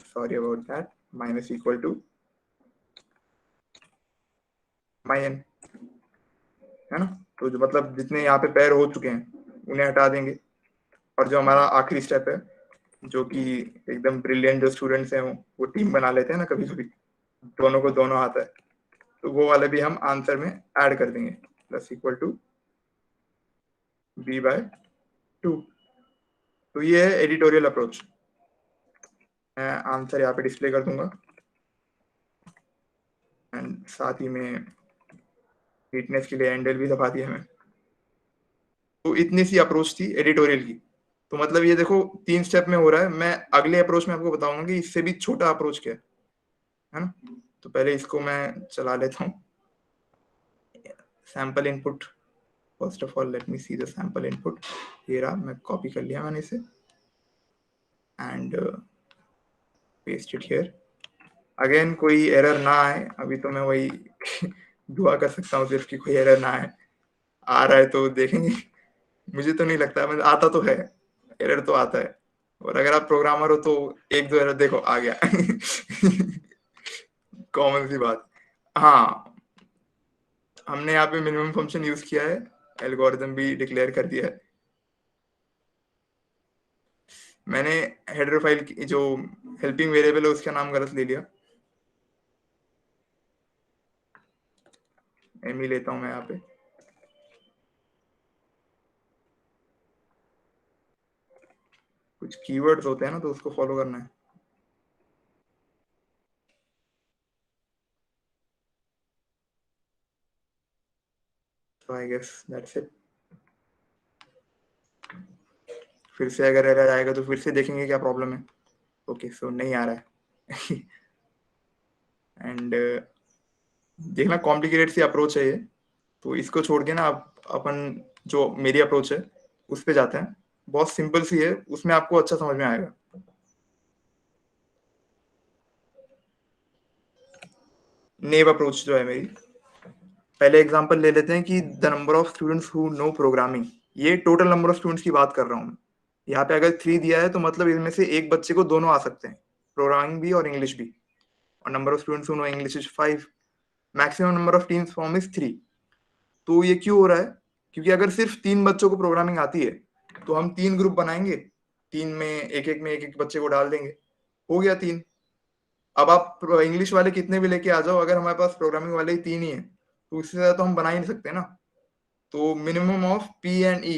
Speaker 4: Sorry about that, minus equal to min, है ना। तो जो मतलब जितने यहाँ पे पेयर हो चुके हैं उन्हें हटा देंगे, और जो हमारा आखिरी स्टेप है, जो कि एकदम ब्रिलियंट जो स्टूडेंट्स हैं वो टीम बना लेते हैं ना कभी कभी, दोनों को दोनों आता है, तो वो वाले भी हम आंसर में ऐड कर देंगे, प्लस इक्वल टू b/2। तो ये है एडिटोरियल अप्रोच। मैं आंसर यहाँ पे डिस्प्ले कर दूंगा, एंड साथ ही में नीटनेस के लिए हैंडल भी दबा दिया मैं। तो इतनी सी अप्रोच थी एडिटोरियल की। तो मतलब ये देखो 3 स्टेप में हो रहा है। मैं अगले अप्रोच में आपको बताऊंगा कि इससे भी छोटा अप्रोच क्या है ना। तो पहले इसको मैं चला लेता हूँ, sample input. First of all let me see the sample input. ये रहा, मैं कॉपी कर लिया मैंने इसे and paste it here. Again कोई एरर ना आए, अभी तो मैं वही दुआ कर सकता हूँ सिर्फ कि कोई एरर ना आए। आ रहा है तो देखेंगे, मुझे तो नहीं लगता, मतलब आता तो है, एरर तो आता है। और अगर आप प्रोग्रामर हो तो एक दो एरर देखो आ गया कॉमन सी बात। हाँ, हमने यहाँ पे मिनिमम फंक्शन यूज किया है, एल्गोरिथम भी डिक्लेयर कर दिया है। मैंने हेडर फाइल की जो हेल्पिंग वेरिएबल है उसका नाम गलत ले लिया, एम ही लेता हूं मैं यहाँ पे। कुछ कीवर्ड्स होते हैं ना, तो उसको फॉलो करना है। So I guess that's it. फिर से अगर एरर आएगा तो फिर से देखेंगे क्या प्रॉब्लम है। ओके, सो नहीं आ रहा है एंड देखना कॉम्प्लिकेटेड सी अप्रोच है ये, तो इसको छोड़ के ना आप अपन जो मेरी अप्रोच है उस पे जाते हैं। बहुत सिंपल सी है, उसमें आपको अच्छा समझ में आएगा। नेव अप्रोच जो है मेरी, पहले एग्जांपल ले लेते हैं कि the number of students who know programming. ये टोटल नंबर ऑफ स्टूडेंट्स की बात कर रहा हूँ मैं। यहाँ पे अगर 3 दिया है तो मतलब इनमें से एक बच्चे को दोनों आ सकते हैं, प्रोग्रामिंग भी और इंग्लिश भी। और number of students who know English is 5, maximum number of teams form is 3। तो ये क्यों हो रहा है? क्योंकि अगर सिर्फ 3 बच्चों को प्रोग्रामिंग आती है तो हम 3 ग्रुप बनाएंगे, 3 में एक एक बच्चे को डाल देंगे, हो गया 3। अब आप इंग्लिश वाले कितने भी लेके आ जाओ, अगर हमारे पास प्रोग्रामिंग वाले ही 3 ही है तो उससे ज्यादा तो हम बना ही नहीं सकते ना। तो minimum of P and E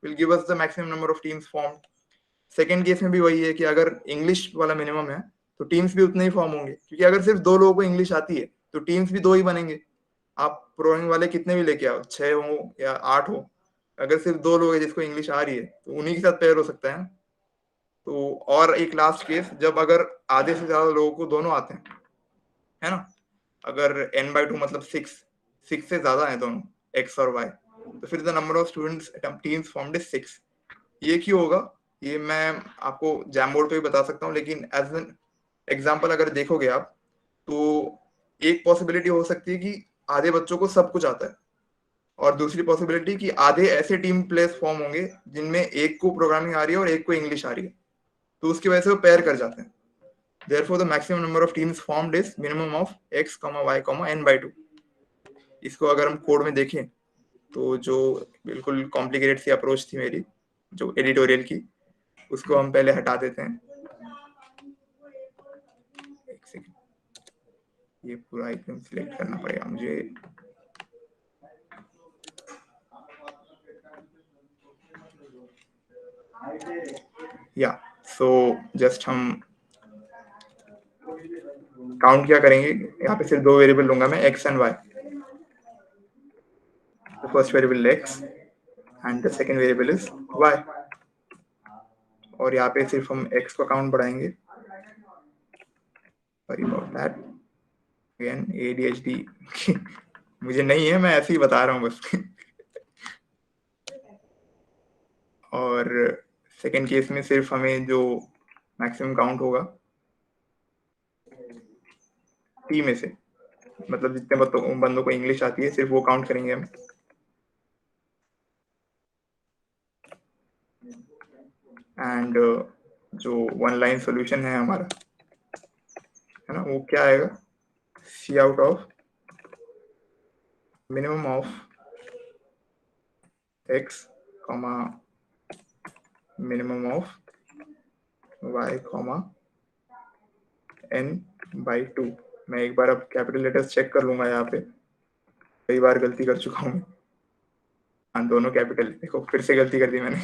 Speaker 4: will give us the maximum number of teams form. Second case में भी वही है कि अगर इंग्लिश वाला मिनिमम है तो टीम्स भी उतने ही फॉर्म होंगे, क्योंकि अगर सिर्फ 2 लोगों को इंग्लिश आती है तो टीम्स भी 2 ही बनेंगे। आप प्रोग्रामिंग वाले कितने भी लेके आओ, 6 हो या 8 हो, अगर सिर्फ 2 लोग हैं जिसको इंग्लिश आ रही है तो उन्हीं के साथ पेयर हो सकता है। तो और एक लास्ट केस, जब अगर आधे से ज्यादा लोगों को दोनों आते हैं, है ना, अगर n/2 मतलब 6 से ज्यादा है दोनों x और y, तो फिर the number of students teams formed is 6। ये क्यों होगा ये मैं आपको जैमबोर्ड पे भी बता सकता हूँ, लेकिन एज एन एग्जाम्पल अगर देखोगे आप तो एक पॉसिबिलिटी हो सकती है कि आधे बच्चों को सब कुछ आता है, और दूसरी पॉसिबिलिटी कि आधे ऐसे टीम प्लेस फॉर्म होंगे जिनमें एक को प्रोग्रामिंग आ रही है और एक को इंग्लिश आ रही है, तो उसकी वजह से वो पेयर कर जाते हैं। Therefore, the maximum number of teams formed is minimum of x, y, n/2। इसको अगर हम कोड में देखें तो जो बिल्कुल कॉम्प्लिकेटेड सी अप्रोच थी मेरी जो एडिटोरियल की, उसको हम पहले हटा देते हैं। एक सेकंड, ये पूरा आइटम सिलेक्ट करना पड़ेगा मुझे। या सो जस्ट हम काउंट क्या करेंगे, यहाँ पे सिर्फ दो वेरिएबल लूंगा मैं, x and y। The first variable x and the second variable is y, और यहाँ पे सिर्फ हम x का काउंट बढ़ाएंगे। Sorry about that. Again ADHD मुझे नहीं है, मैं ऐसे ही बता रहा हूँ बस और सेकेंड केस में सिर्फ हमें जो मैक्सिमम काउंट होगा टी में से, मतलब जितने बंदों को इंग्लिश आती है सिर्फ वो काउंट करेंगे हम। एंड जो वन लाइन सॉल्यूशन है हमारा, है ना, वो क्या आएगा, C out of minimum of x, minimum of y, n/2। मैं एक बार अब कैपिटल लेटर्स चेक कर लूंगा, यहाँ पे कई बार गलती कर चुका हूँ। हाँ, दोनों कैपिटल, देखो फिर से गलती कर दी मैंने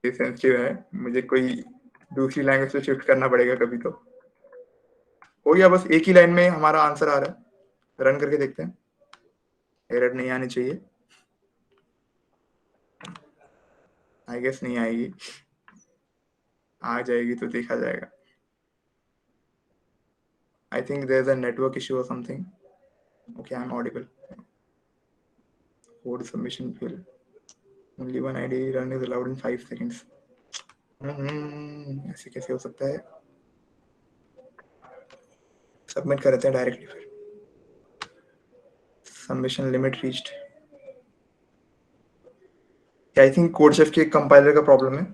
Speaker 4: ये सेंसिटिव है, मुझे कोई दूसरी लैंग्वेज से शिफ्ट करना पड़ेगा कभी। तो हो गया, बस एक ही लाइन में हमारा आंसर आ रहा है। रन करके देखते हैं, एरर नहीं आनी चाहिए, आई गेस नहीं आएगी, आ जाएगी तो देखा जाएगा। I think there's a network issue or something. Okay, I'm audible. Code submission field. Only one ID run is allowed in 5 seconds. ऐसे कैसे हो सकता है? सबमिट कर देते हैं डायरेक्टली फिर। Submission limit reached. I think CodeChef के कंपाइलर का प्रॉब्लम है।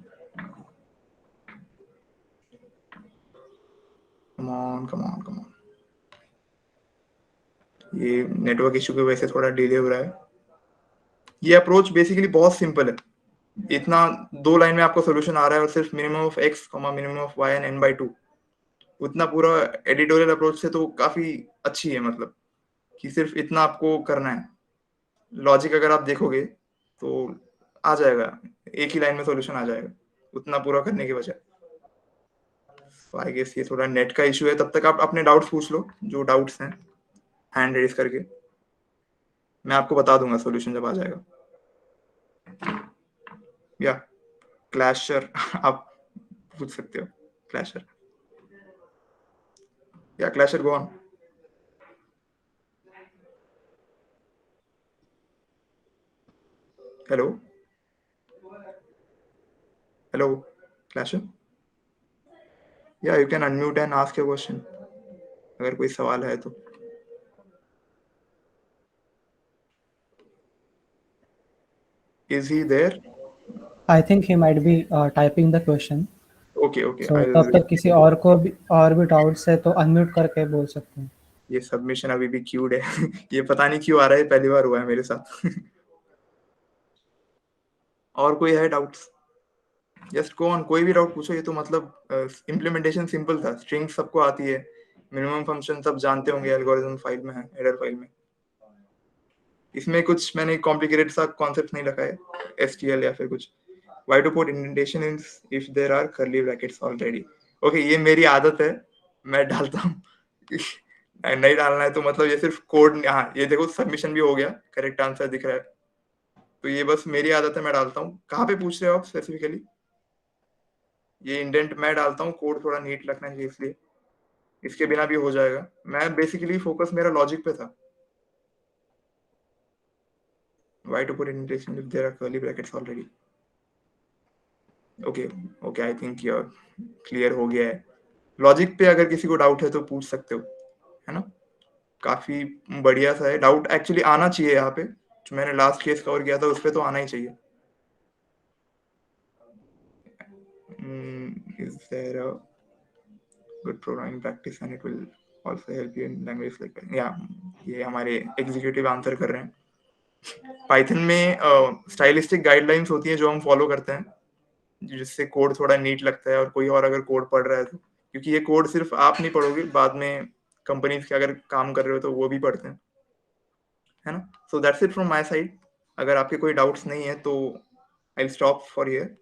Speaker 4: Come on. ये नेटवर्क इशू की वजह से थोड़ा डिले हो रहा है। ये अप्रोच बेसिकली बहुत सिंपल है, इतना 2 लाइन में आपको सोल्यूशन आ रहा है और सिर्फ minimum of x, minimum of y and n/2, उतना पूरा एडिटोरियल अप्रोच से तो काफी अच्छी है, मतलब कि सिर्फ इतना आपको करना है। लॉजिक अगर आप देखोगे तो आ जाएगा, एक ही लाइन में सोल्यूशन आ जाएगा उतना पूरा करने के बजाय। आई गेस ये थोड़ा नेट का इशू है। तब तक आप अपने डाउट्स पूछ लो, जो डाउट्स हैं हैंड रेज करके, मैं आपको बता दूंगा सॉल्यूशन जब आ जाएगा। या क्लैशर आप पूछ सकते हो, क्लैशर या Clasher go on. Hello Clasher, या you can unmute and ask your question अगर कोई सवाल है तो। Is he there?
Speaker 6: I think he might be typing the question.
Speaker 4: Okay.
Speaker 6: So तब तक किसी और भी डाउट्स है तो अनम्यूट करके बोल सकते हैं।
Speaker 4: ये सबमिशन अभी भी क्यूड है ये पता नहीं क्यों आ रहा है, पहली बार हुआ है मेरे साथ और कोई है डाउट्स? जस्ट गो ऑन, कोई भी डाउट पूछो। ये तो मतलब इम्प्लीमेंटेशन सिंपल था, स्ट्रिंग सबको आती है, मिनिमम फंक्शन सब जानते होंगे, एल्गोरिथम फाइल में है, हेडर फाइल में। इसमें कुछ मैंने कॉम्प्लिकेटेड सा कॉन्सेप्ट नहीं रखा है, STL या फिर कुछ। Why to put indentation in if there are curly brackets already? Okay, ये मेरी आदत है, मैं डालता हूँ नहीं डालना है तो मतलब ये सिर्फ कोड। हाँ, ये देखो सबमिशन भी हो गया, करेक्ट आंसर दिख रहा है, तो ये बस मेरी आदत है, मैं डालता हूँ। कहाँ पे पूछ रहे हो आप स्पेसिफिकली? ये इंडेंट मैं डालता हूँ, कोड थोड़ा नीट रखना चाहिए इसलिए। इसके बिना भी हो जाएगा। मैं बेसिकली फोकस मेरा लॉजिक पे था। Why to put indentation if there are curly brackets already? Okay okay, I think ये क्लियर हो गया है। लॉजिक पे अगर किसी को डाउट है तो पूछ सकते हो, है ना। काफी बढ़िया सा है। डाउट एक्चुअली आना चाहिए यहाँ पे, जो मैंने लास्ट केस कवर किया था उस पे तो आना ही चाहिए। Is there a good programming practice and it will also help you in language like ये हमारे एग्जीक्यूटिव आंसर कर रहे हैं। पाइथन में स्टाइलिस्टिक गाइडलाइंस होती हैं जो हम फॉलो करते हैं, जिससे कोड थोड़ा नीट लगता है। और कोई और अगर कोड पढ़ रहा है तो, क्योंकि ये कोड सिर्फ आप नहीं पढ़ोगे, बाद में कंपनीज के अगर काम कर रहे हो तो वो भी पढ़ते हैं, है ना। So that's it from my side. अगर आपके कोई डाउट्स नहीं है तो I will stop for here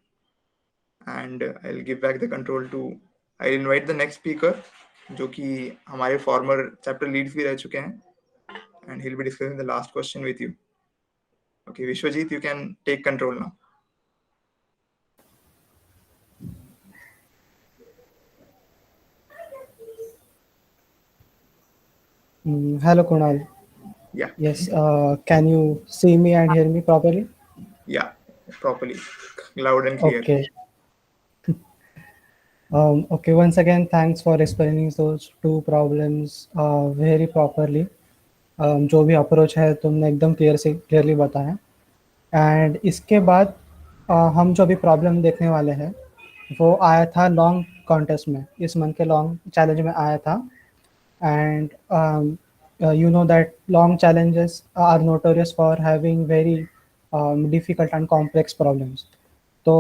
Speaker 4: and I will give back the control to, I will invite the next speaker, जो कि हमारे फॉर्मर चैप्टर लीड्स भी रह चुके हैं, and he will be discussing the last question with you. Okay Vishwajeet, you can take control now.
Speaker 6: Hello Kunal.
Speaker 4: Yeah.
Speaker 6: Yes, can you see me and hear me properly?
Speaker 4: Yeah, properly, loud and clear.
Speaker 6: Okay. Okay, once again, thanks for explaining those two problems very properly. जो भी approach है तुमने एकदम clearly बताया। And इसके बाद हम जो भी प्रॉब्लम देखने वाले हैं वो आया था लॉन्ग कॉन्टेस्ट में, इस मंथ के लॉन्ग चैलेंज में आया था। And you know that long challenges are notorious for having very difficult and complex problems. तो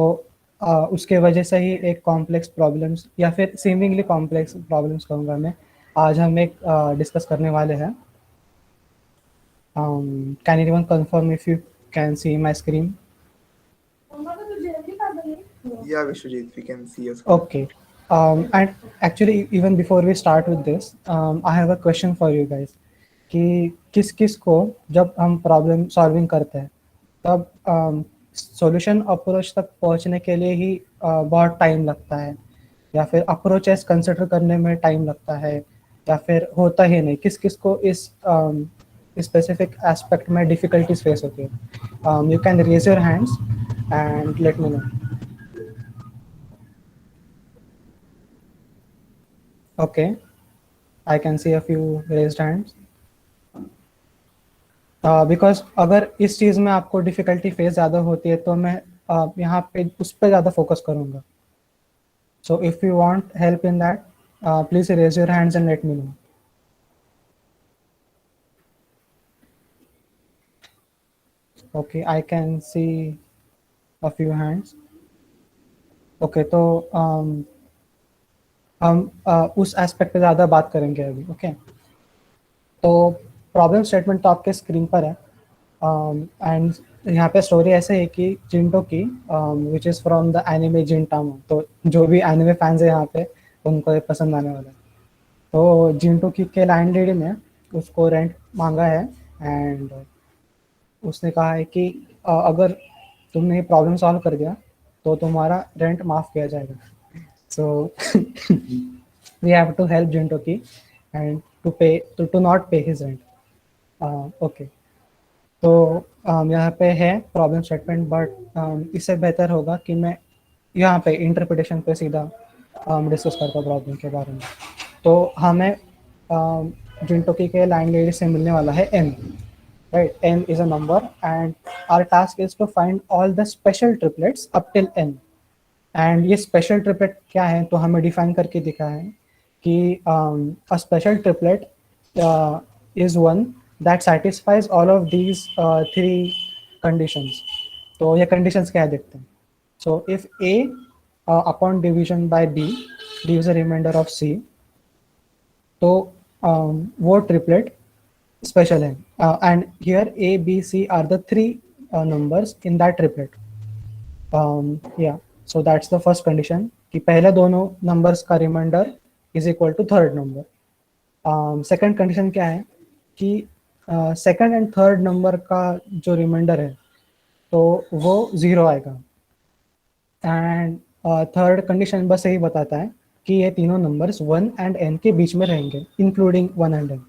Speaker 6: उसके वजह से ही एक कॉम्प्लेक्स प्रॉब्लम्स या फिर सीमिंगली कॉम्प्लेक्स प्रॉब्लम्स कहूँगा मैं, आज हम एक डिस्कस करने वाले हैं। Can anyone confirm if you can see my screen?
Speaker 4: Yeah, Vishwajit, we can see us.
Speaker 6: Okay. And actually, even before we start with this, I have a question for you guys. कि किस को जब हम problem solving करते हैं तब solution approach तक पहुंचने के लिए ही बहुत टाइम लगता है, या फिर अप्रोचेस कंसिडर करने में टाइम लगता है, या फिर होता ही नहीं? किस को इस स्पेसिफिक एस्पेक्ट में डिफिकल्टीज फेस होती है? You can raise your hands and let me know. Okay, I can see a few raised hands. Because अगर इस चीज़ में आपको डिफ़िकल्टी फेस ज़्यादा होती है तो मैं यहाँ पे उस पर ज़्यादा फोकस करूँगा। So if you want help in that, please raise your hands and let me know. Okay, I can see a few hands. Okay, तो हम उस एस्पेक्ट पे ज़्यादा बात करेंगे अभी। ओके, तो प्रॉब्लम स्टेटमेंट तो आपके स्क्रीन पर है। एंड यहाँ पे स्टोरी ऐसे है कि जिंटो की which is from the anime Gintama, तो जो भी एनिमे फैंस है यहाँ पे उनको ये पसंद आने वाला है। तो जिंटो की के लैंडलेडी ने उसको रेंट मांगा है, एंड उसने कहा है कि अगर तुमने ये प्रॉब्लम सॉल्व कर दिया तो तुम्हारा रेंट माफ़ किया जाएगा। So we have to help Jintoki and to not pay his rent. Okay. तो यहाँ पे है प्रॉब्लम स्टेटमेंट, बट इससे बेहतर होगा कि मैं यहाँ पे इंटरप्रिटेशन पे सीधा डिस्कस करता हूँ प्रॉब्लम के बारे में। तो हमें जिंटोकी के लैंडलेडी से मिलने वाला है n, right? n is a number and our task is to find all the special triplets up till n. And ये स्पेशल ट्रिपलेट क्या है तो हमें डिफाइन करके दिखा है कि a special triplet is one that satisfies all of these 3 conditions. तो ये कंडीशंस क्या है देखते हैं। So if a upon division by b gives a remainder of c, तो वो ट्रिपलेट स्पेशल है। And here a b c are the 3 numbers in that triplet. Yeah so that's the first condition कि पहले दोनों numbers का remainder is equal to third number. Second condition क्या है कि सेकंड एंड थर्ड नंबर का जो रिमाइंडर है तो वो 0 आएगा। एंड थर्ड कंडीशन बस यही बताता है कि ये तीनों नंबर्स 1 एंड n के बीच में रहेंगे, इंक्लूडिंग 1 एंड n।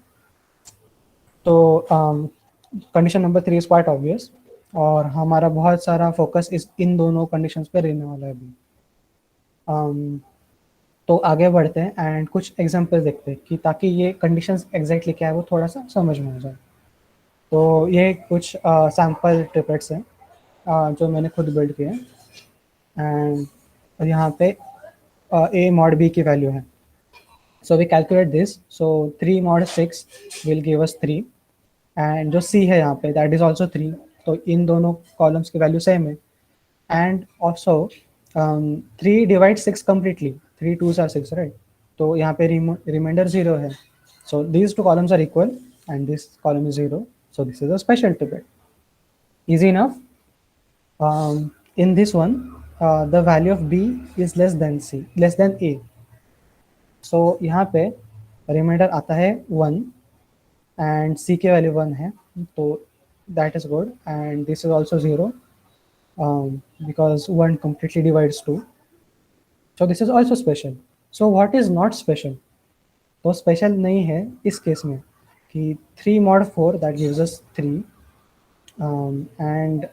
Speaker 6: तो condition number 3 is quite obvious, और हमारा बहुत सारा फोकस इस इन दोनों कंडीशंस पे रहने वाला है अभी। तो आगे बढ़ते हैं एंड कुछ एग्जांपल देखते हैं कि ताकि ये कंडीशंस एग्जैक्टली क्या है वो थोड़ा सा समझ में आ जाए। तो ये कुछ सैम्पल ट्रिपलेट्स हैं जो मैंने खुद बिल्ड किए हैं, एंड यहाँ पे a mod b की वैल्यू है। So we calculate this, so 3 mod 6 will give us 3, and जो c है यहाँ पे दैट इज ऑल्सो 3, तो इन दोनों कॉलम्स की वैल्यू सेम है। And also 3 divide 6 completely, 3 2s are 6, right? तो यहाँ पे रिमाइंडर 0 है, सो these two columns are equal and this column is 0, so this is a special triplet. Easy enough. In this one the value of b is less than a, so यहाँ पे reminder आता है 1 and c की value 1 है, तो that is good, and this is also 0 because 1 completely divides 2, so this is also special. So what is not special? तो special नहीं है इस केस में कि 3 mod 4 that gives us 3, and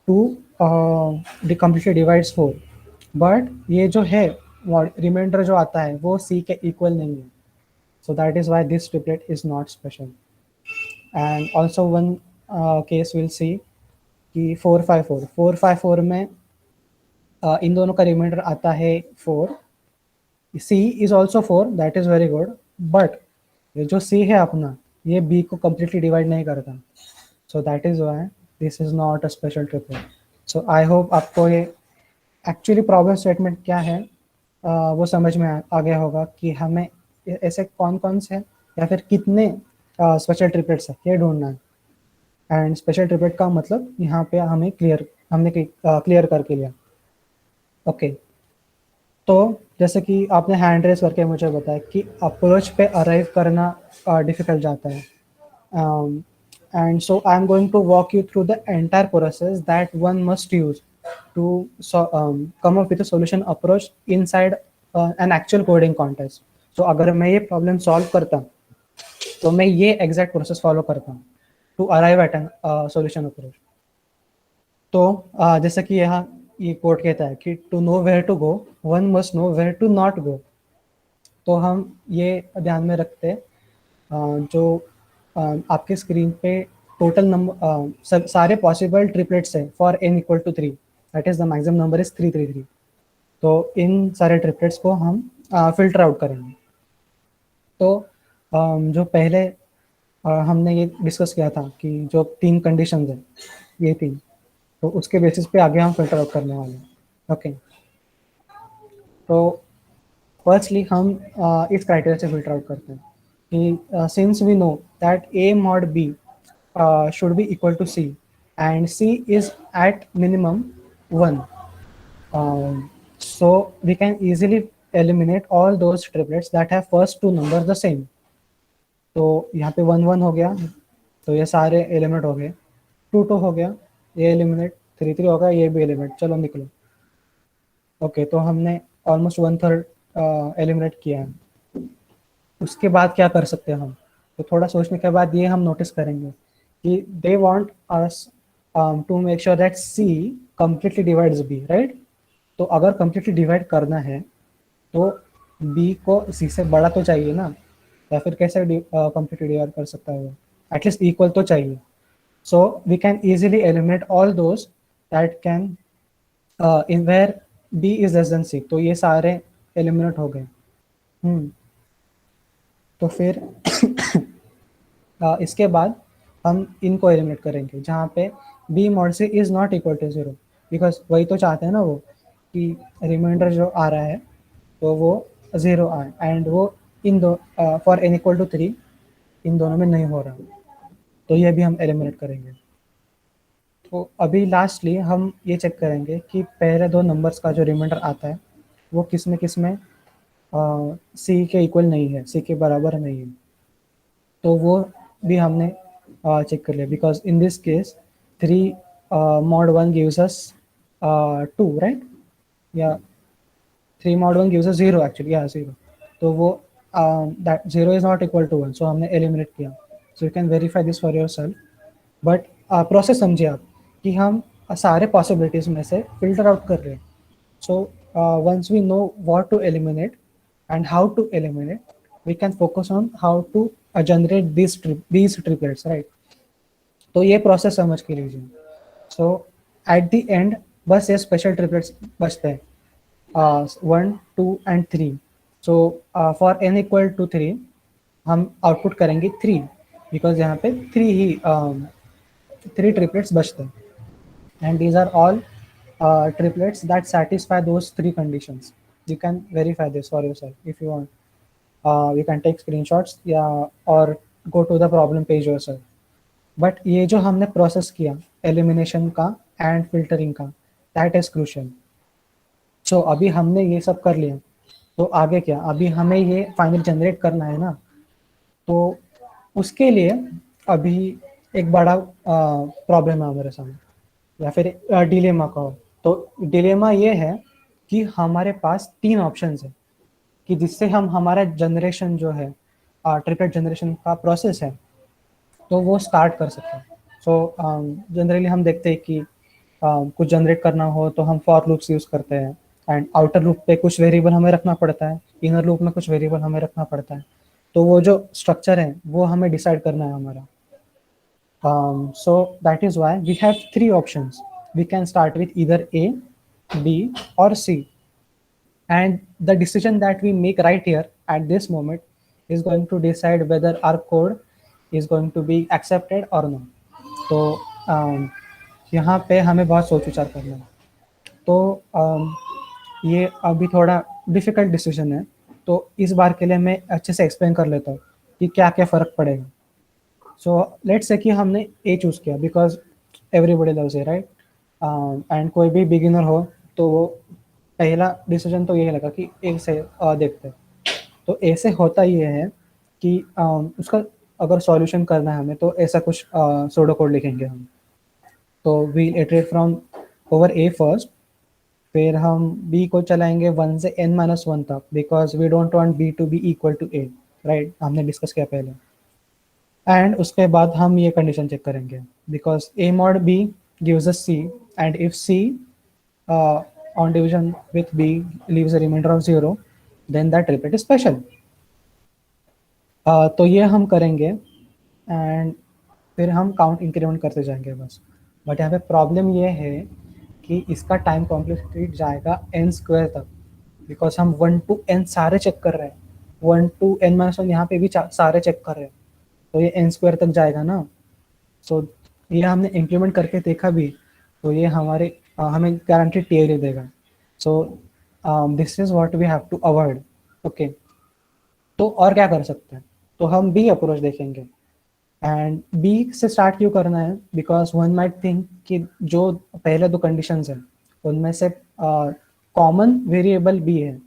Speaker 6: 2 completely divides 4, but ये जो है रिमाइंडर जो आता है वो c के इक्वल नहीं है, so that is why this triplet is not special. And also one case we'll see कि 454 में इन दोनों का रिमाइंडर आता है 4, c is also 4, that is very good, but ये जो c है अपना ये b को completely डिवाइड नहीं करता, so that is why this is not a special triplet. So I hope आपको ये एक्चुअली प्रॉब्लम स्टेटमेंट क्या है वो समझ में आ गया होगा कि हमें ऐसे कौन कौन से या फिर कितने स्पेशल ट्रिपलेट्स है ये ढूंढना है। एंड स्पेशल ट्रिपलेट का मतलब यहाँ पे हमने क्लियर करके लिया। ओके, तो जैसे कि आपने हैंड रेस करके मुझे बताया कि अप्रोच पे अराइव करना डिफिकल्ट जाता है, and so I am going to walk you through the entire process that one must use to come up with a solution approach inside an actual coding context. So अगर मैं ये problem solve करता तो मैं ये exact process follow करता हूँ to arrive at an solution approach. तो जैसे कि यहाँ ये कोड कहता है कि to know where to go one must know where to not go, तो हम ये ध्यान में रखते हैं जो आपके स्क्रीन पे टोटल नंबर सारे पॉसिबल ट्रिपलेट्स हैं for n equal to 3, that is the maximum number is 333। तो इन सारे ट्रिपलेट्स को हम फिल्टर आउट करेंगे। तो जो पहले हमने ये डिस्कस किया था कि जो 3 कंडीशंस हैं ये 3, तो उसके बेसिस पे आगे हम फिल्टर आउट करने वाले हैं। ओके, तो फर्स्टली हम इस क्राइटेरिया से फिल्टर आउट करते हैं कि since we know that a mod b should be equal to c and c is at minimum 1, so we can easily eliminate all those triplets that have first 2 numbers the same. तो यहाँ पे 1 1 हो गया, तो ये सारे eliminate हो गए, 2 2 हो गया, ये एलिमिनेट, 3 3 हो गया, ये भी एलिमिनेट, चलो निकलो। ओके, तो हमने ऑलमोस्ट 1/3 एलिमिनेट किया है। उसके बाद क्या कर सकते हैं हम, तो थोड़ा सोचने के बाद ये हम नोटिस करेंगे कि they want us to make sure that C completely divides B, right? तो अगर completely divide करना है तो B को C से बड़ा तो चाहिए ना, या फिर कैसे completely divide कर सकता है वो, एटलीस्ट इक्वल तो चाहिए। So we can easily eliminate all those that can in where B is less than C, तो ये सारे eliminate हो गए। तो फिर इसके बाद हम इनको एलिमिनेट करेंगे जहाँ पे b mod c is not equal to 0, because वही तो चाहते हैं ना वो कि रिमाइंडर जो आ रहा है तो वो 0 आए, एंड वो इन दो फॉर n इक्वल टू 3 इन दोनों में नहीं हो रहा, तो ये भी हम एलिमिनेट करेंगे। तो अभी लास्टली हम ये चेक करेंगे कि पहले 2 नंबर्स का जो रिमाइंडर आता है वो किस में c के इक्वल नहीं है, c के बराबर नहीं है, तो वो भी हमने चेक कर लिया, because in this case 3 mod 1 gives us 2, right? या 3 mod 1 gives us 0 actually, yeah 0. तो वो that 0 is not equal to 1, so हमने eliminate किया. So you can verify this for yourself. But process समझिए आप कि हम सारे possibilities में से filter out कर रहे हैं. So once we know what to eliminate and how to eliminate, we can focus on how to generate these triplets, right? तो ये process समझ के लीजिए. So at the end बस ये special triplets बचते हैं, 1, 2 and 3. So for n equal to 3 हम output करेंगे 3 because यहाँ पे 3 triplets बचते हैं. And these are all triplets that satisfy those 3 conditions. You can verify this for yourself if you want. You can take screenshots or go to the problem page yourself. But ये जो हमने process किया elimination का and filtering का, that is crucial. So अभी हमने ये सब कर लिया, तो आगे क्या? अभी हमें ये फाइनल जनरेट करना है ना, तो उसके लिए अभी एक बड़ा प्रॉब्लम है हमारे सामने, या फिर डिलेमा कहो. तो डिलेमा ये है कि हमारे पास 3 ऑप्शंस है कि जिससे हम हमारा जनरेशन जो है ट्रिपलेट जनरेशन का प्रोसेस है तो वो स्टार्ट कर सकते हैं. सो जनरली हम देखते हैं कि कुछ जनरेट करना हो तो हम फॉर लूप्स यूज़ करते हैं, एंड आउटर लूप पे कुछ वेरिएबल हमें रखना पड़ता है, इनर लूप में कुछ वेरिएबल हमें रखना पड़ता है. तो वो जो स्ट्रक्चर है वो हमें डिसाइड करना है हमारा. So that is why we have 3 options. We can start with either A, B or C, and the decision that we make right here at this moment is going to decide whether our code is going to be accepted or not. तो यहाँ पे हमें बहुत सोच विचार करना है. तो ये अभी थोड़ा डिफ़िकल्ट डिसीजन है, तो इस बार के लिए मैं अच्छे से एक्सप्लेन कर लेता हूँ कि क्या क्या फ़र्क पड़ेगा. सो लेट्स से कि हमने ए चूज़ किया because everybody loves A, right? And कोई भी बिगिनर हो तो वो पहला डिसीजन तो यही लगा कि ए से देखते हैं. तो ए से होता ये है कि उसका अगर सॉल्यूशन करना है हमें तो ऐसा कुछ सूडो कोड लिखेंगे हम. तो we iterate from over a first, फिर हम बी को चलाएंगे 1 से n-1 तक because we don't want b to be equal to a, right? हमने डिस्कस किया पहले. एंड उसके बाद हम ये कंडीशन चेक करेंगे because a mod b gives us c, and if c on division with b leaves a remainder of 0, then that triplet is special. तो ये हम करेंगे एंड फिर हम काउंट इंक्रीमेंट करते जाएंगे बस. बट यहाँ पे प्रॉब्लम ये है कि इसका टाइम कॉम्प्लेक्सिटी जाएगा n² तक बिकॉज हम 1 to n सारे चेक कर रहे हैं. 1 to n-1 यहाँ पे भी सारे चेक कर रहे हैं, तो ये n² तक जाएगा ना. सो ये हमने इम्प्लीमेंट करके देखा भी, तो ये हमें गारंटी टीएल देगा. So this is what we have to avoid. Okay, तो और क्या कर सकते हैं? तो हम बी अप्रोच देखेंगे. एंड बी से स्टार्ट क्यों करना है? बिकॉज वन माइट थिंक कि जो पहले 2 कंडीशंस हैं उनमें से कॉमन वेरिएबल बी है,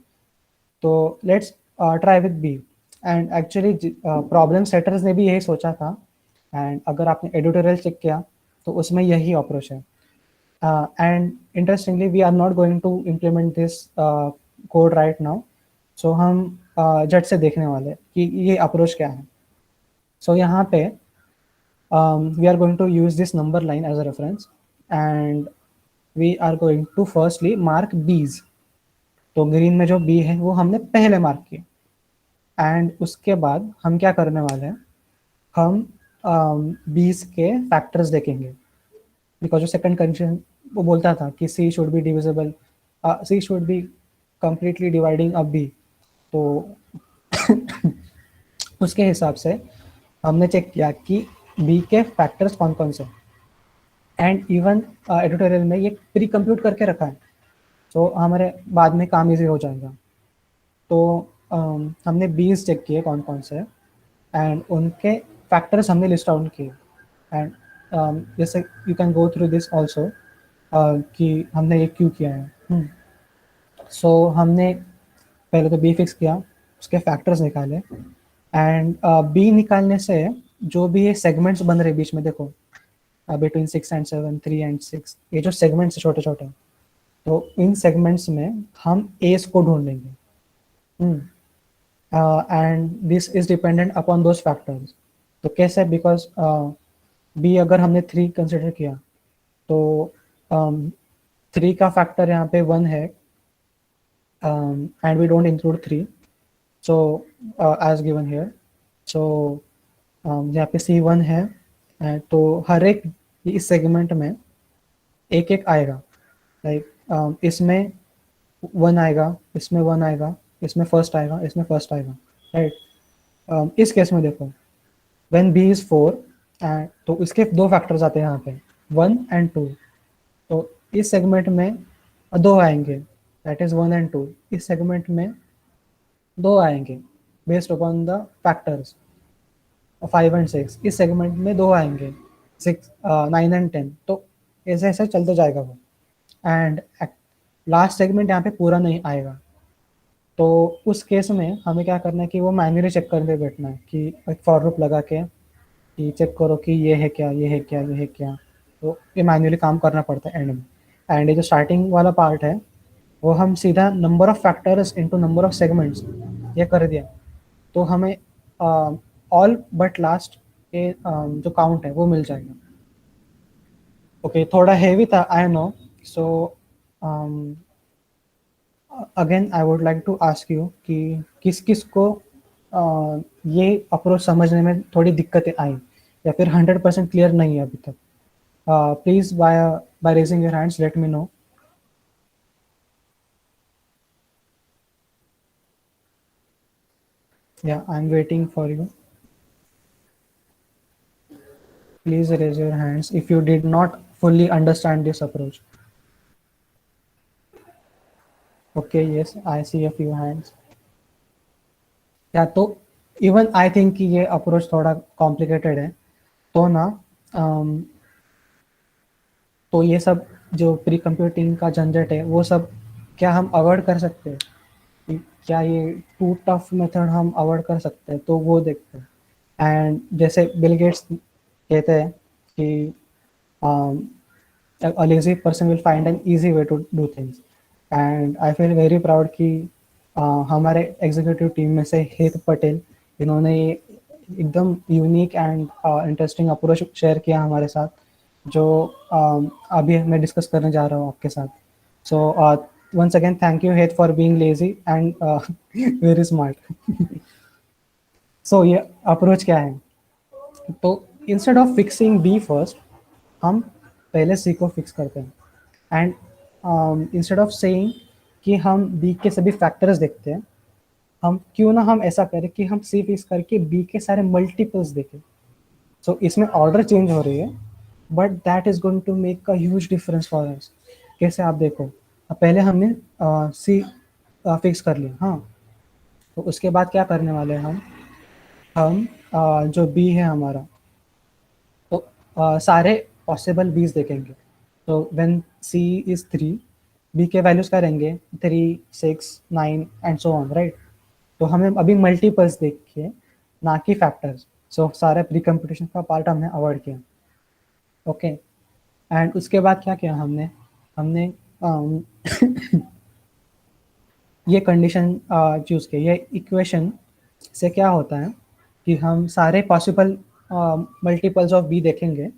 Speaker 6: तो let's try with b. And actually problem setters ने भी यही सोचा था, एंड अगर आपने एडिटोरियल चेक किया तो उसमें यही अप्रोच है. And interestingly we are not going to implement this code right now. So हम झट से देखने वाले कि ये अप्रोच क्या है. सो यहाँ पे we are going to use this number line as a reference, and we are going to firstly mark b's. तो ग्रीन में जो बी है वो हमने पहले मार्क किया. एंड उसके बाद हम क्या करने वाले हैं, हम बीस के फैक्टर्स देखेंगे बिकॉज जो सेकंड कंडीशन वो बोलता था कि C should be divisible, C should be completely dividing a b. तो उसके हिसाब से हमने चेक किया कि बी के फैक्टर्स कौन कौन से, एंड इवन एडिटोरियल में ये प्री कंप्यूट करके रखा है, तो हमारे बाद में काम इजी हो जाएगा. तो हमने 20 चेक किए कौन कौन से, एंड उनके फैक्टर्स हमने लिस्ट आउट किए. एंड जैसे you can go through this also कि हमने ये क्यों किया है. सो हमने पहले तो बी फिक्स किया, उसके फैक्टर्स निकाले, एंड बी निकालने से जो भी ये सेगमेंट्स बन रहे बीच में देखो बिटवीन 6 and 7, 3 and 6, ये जो सेगमेंट्स छोटे छोटे तो इन सेगमेंट्स में हम एस को ढूंढेंगे and this is dependent upon those factors. तो कैसे, बिकॉज बी अगर हमने 3 कंसिडर किया तो 3 का फैक्टर यहाँ पे 1 है and we don't include 3 so as given here. So यहाँ पे C1 है तो हर एक इस सेगमेंट में एक एक आएगा, लाइक इसमें 1 आएगा, इसमें 1 आएगा, इसमें फर्स्ट आएगा, इसमें फर्स्ट आएगा, राइट। इस केस में देखो व्हेन B इज 4 तो इसके 2 फैक्टर्स आते हैं यहाँ पे 1 एंड 2। तो इस सेगमेंट में 2 आएंगे, दैट इज 1 एंड 2। इस सेगमेंट में 2 आएंगे based upon the factors 5 and 6। इस सेगमेंट में 2 आएंगे 6 9 एंड 10। तो ऐसे ऐसे चलते जाएगा वो एंड लास्ट सेगमेंट यहाँ पे पूरा नहीं आएगा। तो उस केस में हमें क्या करना है कि वो मैन्युअली चेक करने बैठना है कि एक फॉर लूप लगा के कि चेक करो कि ये है क्या, ये है क्या, ये है क्या। तो ये मैन्युअली काम करना पड़ता है एंड में। एंड ये जो स्टार्टिंग वाला पार्ट है वो हम सीधा number of factors into number of segments ये कर दिया तो हमें ऑल बट लास्ट के जो काउंट है वो मिल जाएगा। ओके, थोड़ा हेवी था I know. So again I would like to ask you कि किस किस को ये अप्रोच समझने में थोड़ी दिक्कतें आई या फिर 100% क्लियर नहीं है अभी तक। Please by raising your hands late me no. Yeah, I'm waiting for you. Please raise your hands if you did not fully understand this approach. Okay, yes, I see a few hands. Yeah, तो even I think कि ये approach थोड़ा complicated है। तो ना तो ये सब जो प्री कंप्यूटिंग का झंझट है वो सब क्या हम अवॉइड कर सकते हैं? क्या ये टू टफ मेथड हम अवॉइड कर सकते हैं? तो वो देखते हैं। एंड जैसे बिल गेट्स कहते हैं कि a lazy person will find an easy way to do things, and I feel very proud कि हमारे एग्जीक्यूटिव टीम में से हेत पटेल इन्होंने एकदम unique and interesting approach share किया हमारे साथ जो अभी मैं डिस्कस करने जा रहा हूँ आपके साथ। सो once again thank you Heath for being lazy and very smart. So ये अप्रोच क्या है? तो instead of fixing b first हम पहले सी को फिक्स करते हैं एंड इंस्टेड ऑफ सेइंग कि हम बी के सभी फैक्टर्स देखते हैं, हम क्यों ना हम ऐसा करें कि हम सी फिक्स करके बी के सारे मल्टीपल्स देखें। सो इसमें ऑर्डर चेंज हो रही है but that is going to make a huge difference for us. कैसे आप देखो, पहले हमने सी फिक्स कर लिया, हाँ, तो उसके बाद क्या करने वाले हैं हम जो बी है हमारा तो सारे पॉसिबल बीज देखेंगे। तो व्हेन सी इज 3 बी के वैल्यूज क्या रहेंगे 3 6 9 एंड सो ऑन, राइट। तो हमें अभी मल्टीपल्स देखिए ना कि फैक्टर्स। सो सारे प्री कंप्यूटेशन का पार्ट हमने अवॉइड किया। ओके एंड उसके बाद क्या किया हमने ये कंडीशन चूज की। ये इक्वेशन से क्या होता है कि हम सारे पॉसिबल मल्टीपल्स ऑफ बी देखेंगे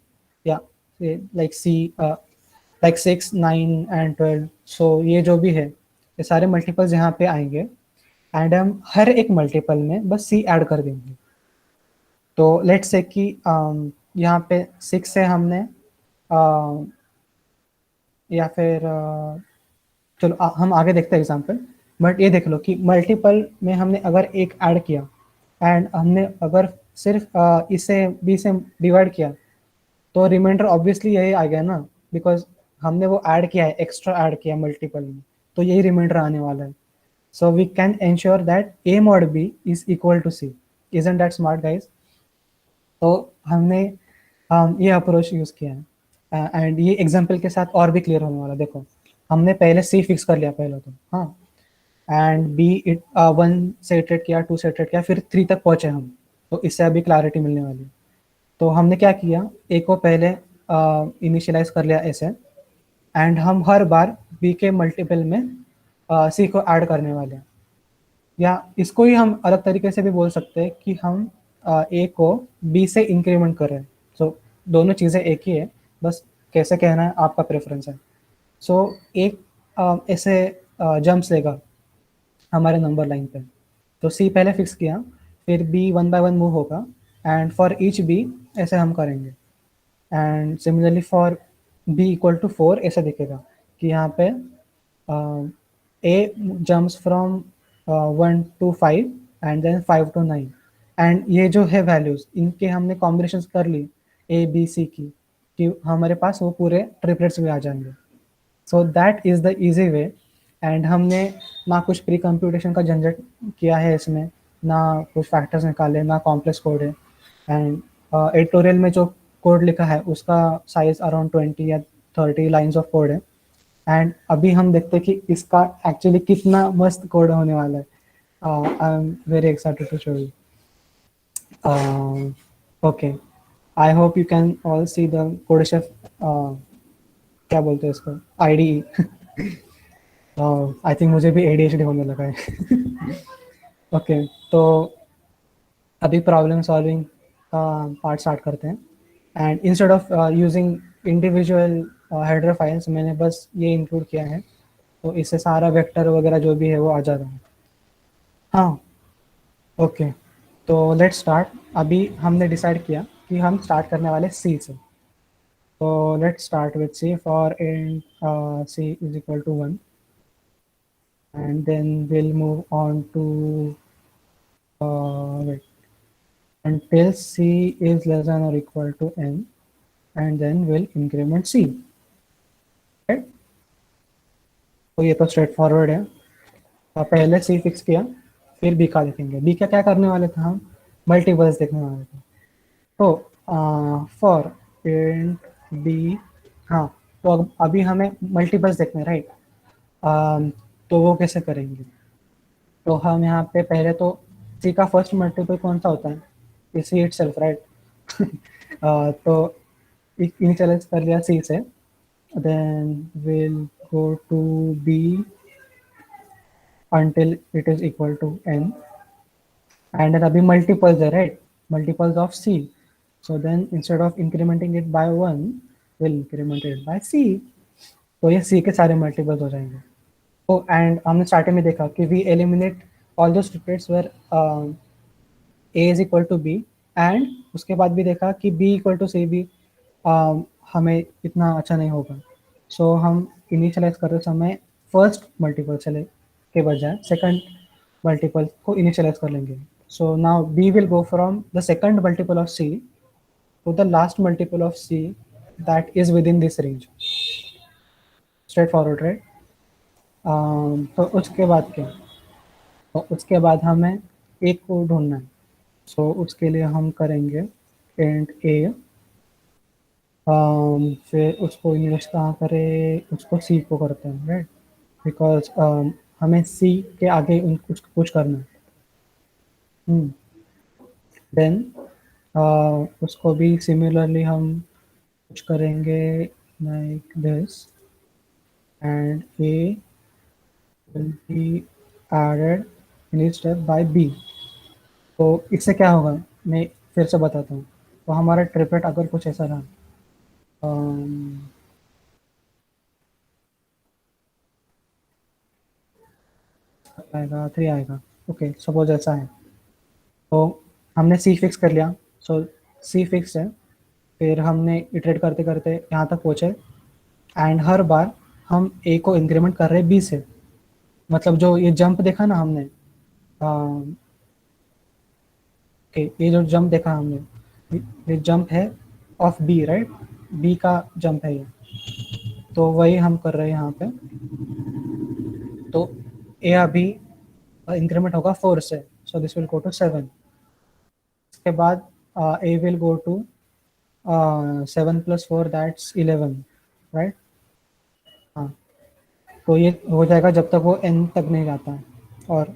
Speaker 6: या लाइक सी लाइक 6 9 एंड 12। सो ये जो भी है ये सारे मल्टीपल्स यहाँ पे आएंगे एंड हम हर एक मल्टीपल में बस सी ऐड कर देंगे। तो लेट्स से कि यहाँ पे 6 से हमने या फिर चलो हम आगे देखते हैं एग्जांपल। बट ये देख लो कि मल्टीपल में हमने अगर एक ऐड किया एंड हमने अगर सिर्फ इसे बी से डिवाइड किया तो रिमाइंडर ऑब्वियसली यही आ गया ना, बिकॉज हमने वो ऐड किया है, एक्स्ट्रा ऐड किया मल्टीपल में, तो यही रिमाइंडर आने वाला है। So we can ensure that a mod b is equal to c. Isn't that smart guys? तो हमने ये अप्रोच यूज किया है एंड ये एग्जाम्पल के साथ और भी क्लियर होने वाला। देखो हमने पहले सी फिक्स कर लिया पहले तो, हाँ, एंड बी 1 से इटरेट किया, 2 से इटरेट किया, फिर 3 तक पहुंचे हम। तो इससे अभी क्लैरिटी मिलने वाली है। तो हमने क्या किया, ए को पहले इनिशियलाइज कर लिया ऐसे एंड हम हर बार बी के मल्टीपल में सी को ऐड करने वाले हैं, या इसको ही हम अलग तरीके से भी बोल सकते हैं कि हम ए को बी से इंक्रीमेंट कर रहे हैं। सो दोनों चीज़ें एक ही है, बस कैसे कहना है आपका प्रेफरेंस है। सो एक ऐसे जंप्स लेगा हमारे नंबर लाइन पे, तो सी पहले फिक्स किया, फिर बी 1 बाय 1 मूव होगा, एंड फॉर ईच बी ऐसे हम करेंगे। And similarly for B equal to 4 ऐसे दिखेगा कि यहाँ पे A jumps from 1 to 5 and then 5 to 9, and ये जो है वैल्यूज इनके हमने कॉम्बिनेशन कर ली ए बी सी की, कि हमारे पास वो पूरे ट्रिपलेट्स भी आ जाएंगे। So that is the easy way. And हमने ना कुछ प्री कंप्यूटेशन का झंझट किया है इसमें, ना कुछ फैक्टर्स निकाले, ना कॉम्प्लेक्स कोड है। एंड एडिटोरियल में जो कोड लिखा है उसका साइज अराउंड 20 या 30 लाइन्स ऑफ कोड है। एंड अभी हम देखते हैं कि इसका एक्चुअली कितना मस्त कोड होने वाला है। I am very excited to show you. Okay, I hope you can all see the CodeChef, क्या बोलते हैं इसको, IDE। आई थिंक मुझे भी ADHD होने लगा है। ओके, तो अभी प्रॉब्लम सॉल्विंग का पार्ट स्टार्ट करते हैं। And instead of using individual header files, मैंने बस ये इंक्लूड किया है, तो इससे सारा वेक्टर वगैरह जो भी है वो आ जा रहा है। हाँ, ओके, तो लेट्स स्टार्ट। अभी हमने डिसाइड किया कि हम स्टार्ट करने वाले सी से, तो let's start with c for int c is equal to 1, and then we'll move on to wait, until c is less than or equal to n, and then we'll increment c, right? तो ये तो straight forward है। तो पहले c fix किया, फिर b का देखेंगे। b का क्या करने वाले थे हम, मल्टीपल्स देखने वाले थे। तो फॉर int b, हाँ, तो अभी हमें मल्टीपल्स देखने, राइट? तो वो कैसे करेंगे, तो हम यहाँ पे पहले तो c का फर्स्ट मल्टीपल कौन सा होता है, c इटसेल्फ, राइट? तो इनिशियलाइज कर लिया c से, then will go to b until it is equal to n, and then अभी multiples है, right? Multiples of c, so then instead of incrementing it by 1 we'll increment it by c, तो ये c के सारे multiples हो जाएंगे। तो and हमने स्टार्टिंग में देखा कि we eliminate all those triplets where a is equal to b, and उसके बाद भी देखा कि b equal to c भी हमें इतना अच्छा नहीं होगा। सो हम इनिशियलाइज करते समय फर्स्ट मल्टीपल चले के बजाय सेकंड मल्टीपल को इनिशियलाइज कर लेंगे। So now b will go from the second multiple of c to the last multiple of c that is within this range, straight forward, right? तो उसके बाद क्या, तो उसके बाद हमें एक को ढूंढना है। सो उसके लिए हम करेंगे int a, फिर उसको इनिशियलाइज कहाँ करें, उसको c को करते हैं, राइट? बिकॉज हमें c के आगे कुछ करना है। देन उसको भी सिमिलरली हम कुछ करेंगे like this, and a will be added in each step by b। तो इससे क्या होगा, मैं फिर से बताता हूँ। तो हमारा ट्रिपलेट अगर कुछ ऐसा रहा, आएगा 3 आएगा, ओके, सपोज ऐसा है। तो हमने सी फिक्स कर लिया, सो सी फिक्स है, फिर हमने इटरेट करते करते यहाँ तक पहुँचे, एंड हर बार हम ए को इंक्रीमेंट कर रहे हैं बी से। मतलब जो ये जंप देखा ना हमने, ये जो जंप देखा हमने, ये जंप है ऑफ बी, राइट? बी का जंप है ये, तो वही हम कर रहे हैं यहाँ पे। तो ए अभी इंक्रीमेंट होगा 4 से, so this will go to 7। इसके बाद A will go to 7 + 4 that's 11, right? हाँ, तो ये हो जाएगा जब तक वो n तक नहीं जाता है। और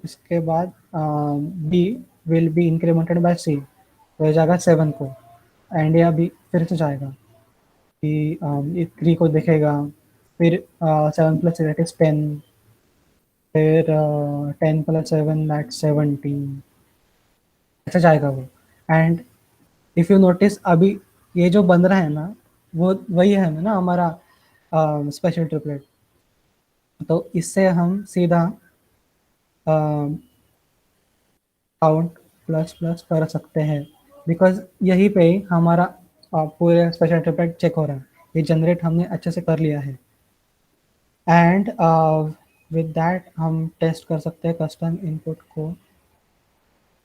Speaker 6: इसके बाद b will be incremented by c, तो हो जाएगा 7 को, एंड ये अभी फिर से जाएगा। कि ये 3 को दिखेगा, फिर 7 + 8 is 10, फिर 10 + 7 that's 17, ऐसा जाएगा वो। एंड इफ यू नोटिस अभी ये जो बन रहा है ना, वो वही है ना हमारा स्पेशल ट्रिपलेट। तो इससे हम सीधा काउंट प्लस प्लस कर सकते हैं, बिकॉज यहीं पे ही हमारा पूरे स्पेशल ट्रिपलेट चेक हो रहा है, ये जनरेट हमने अच्छे से कर लिया है। एंड विद दैट हम टेस्ट कर सकते हैं कस्टम इनपुट को।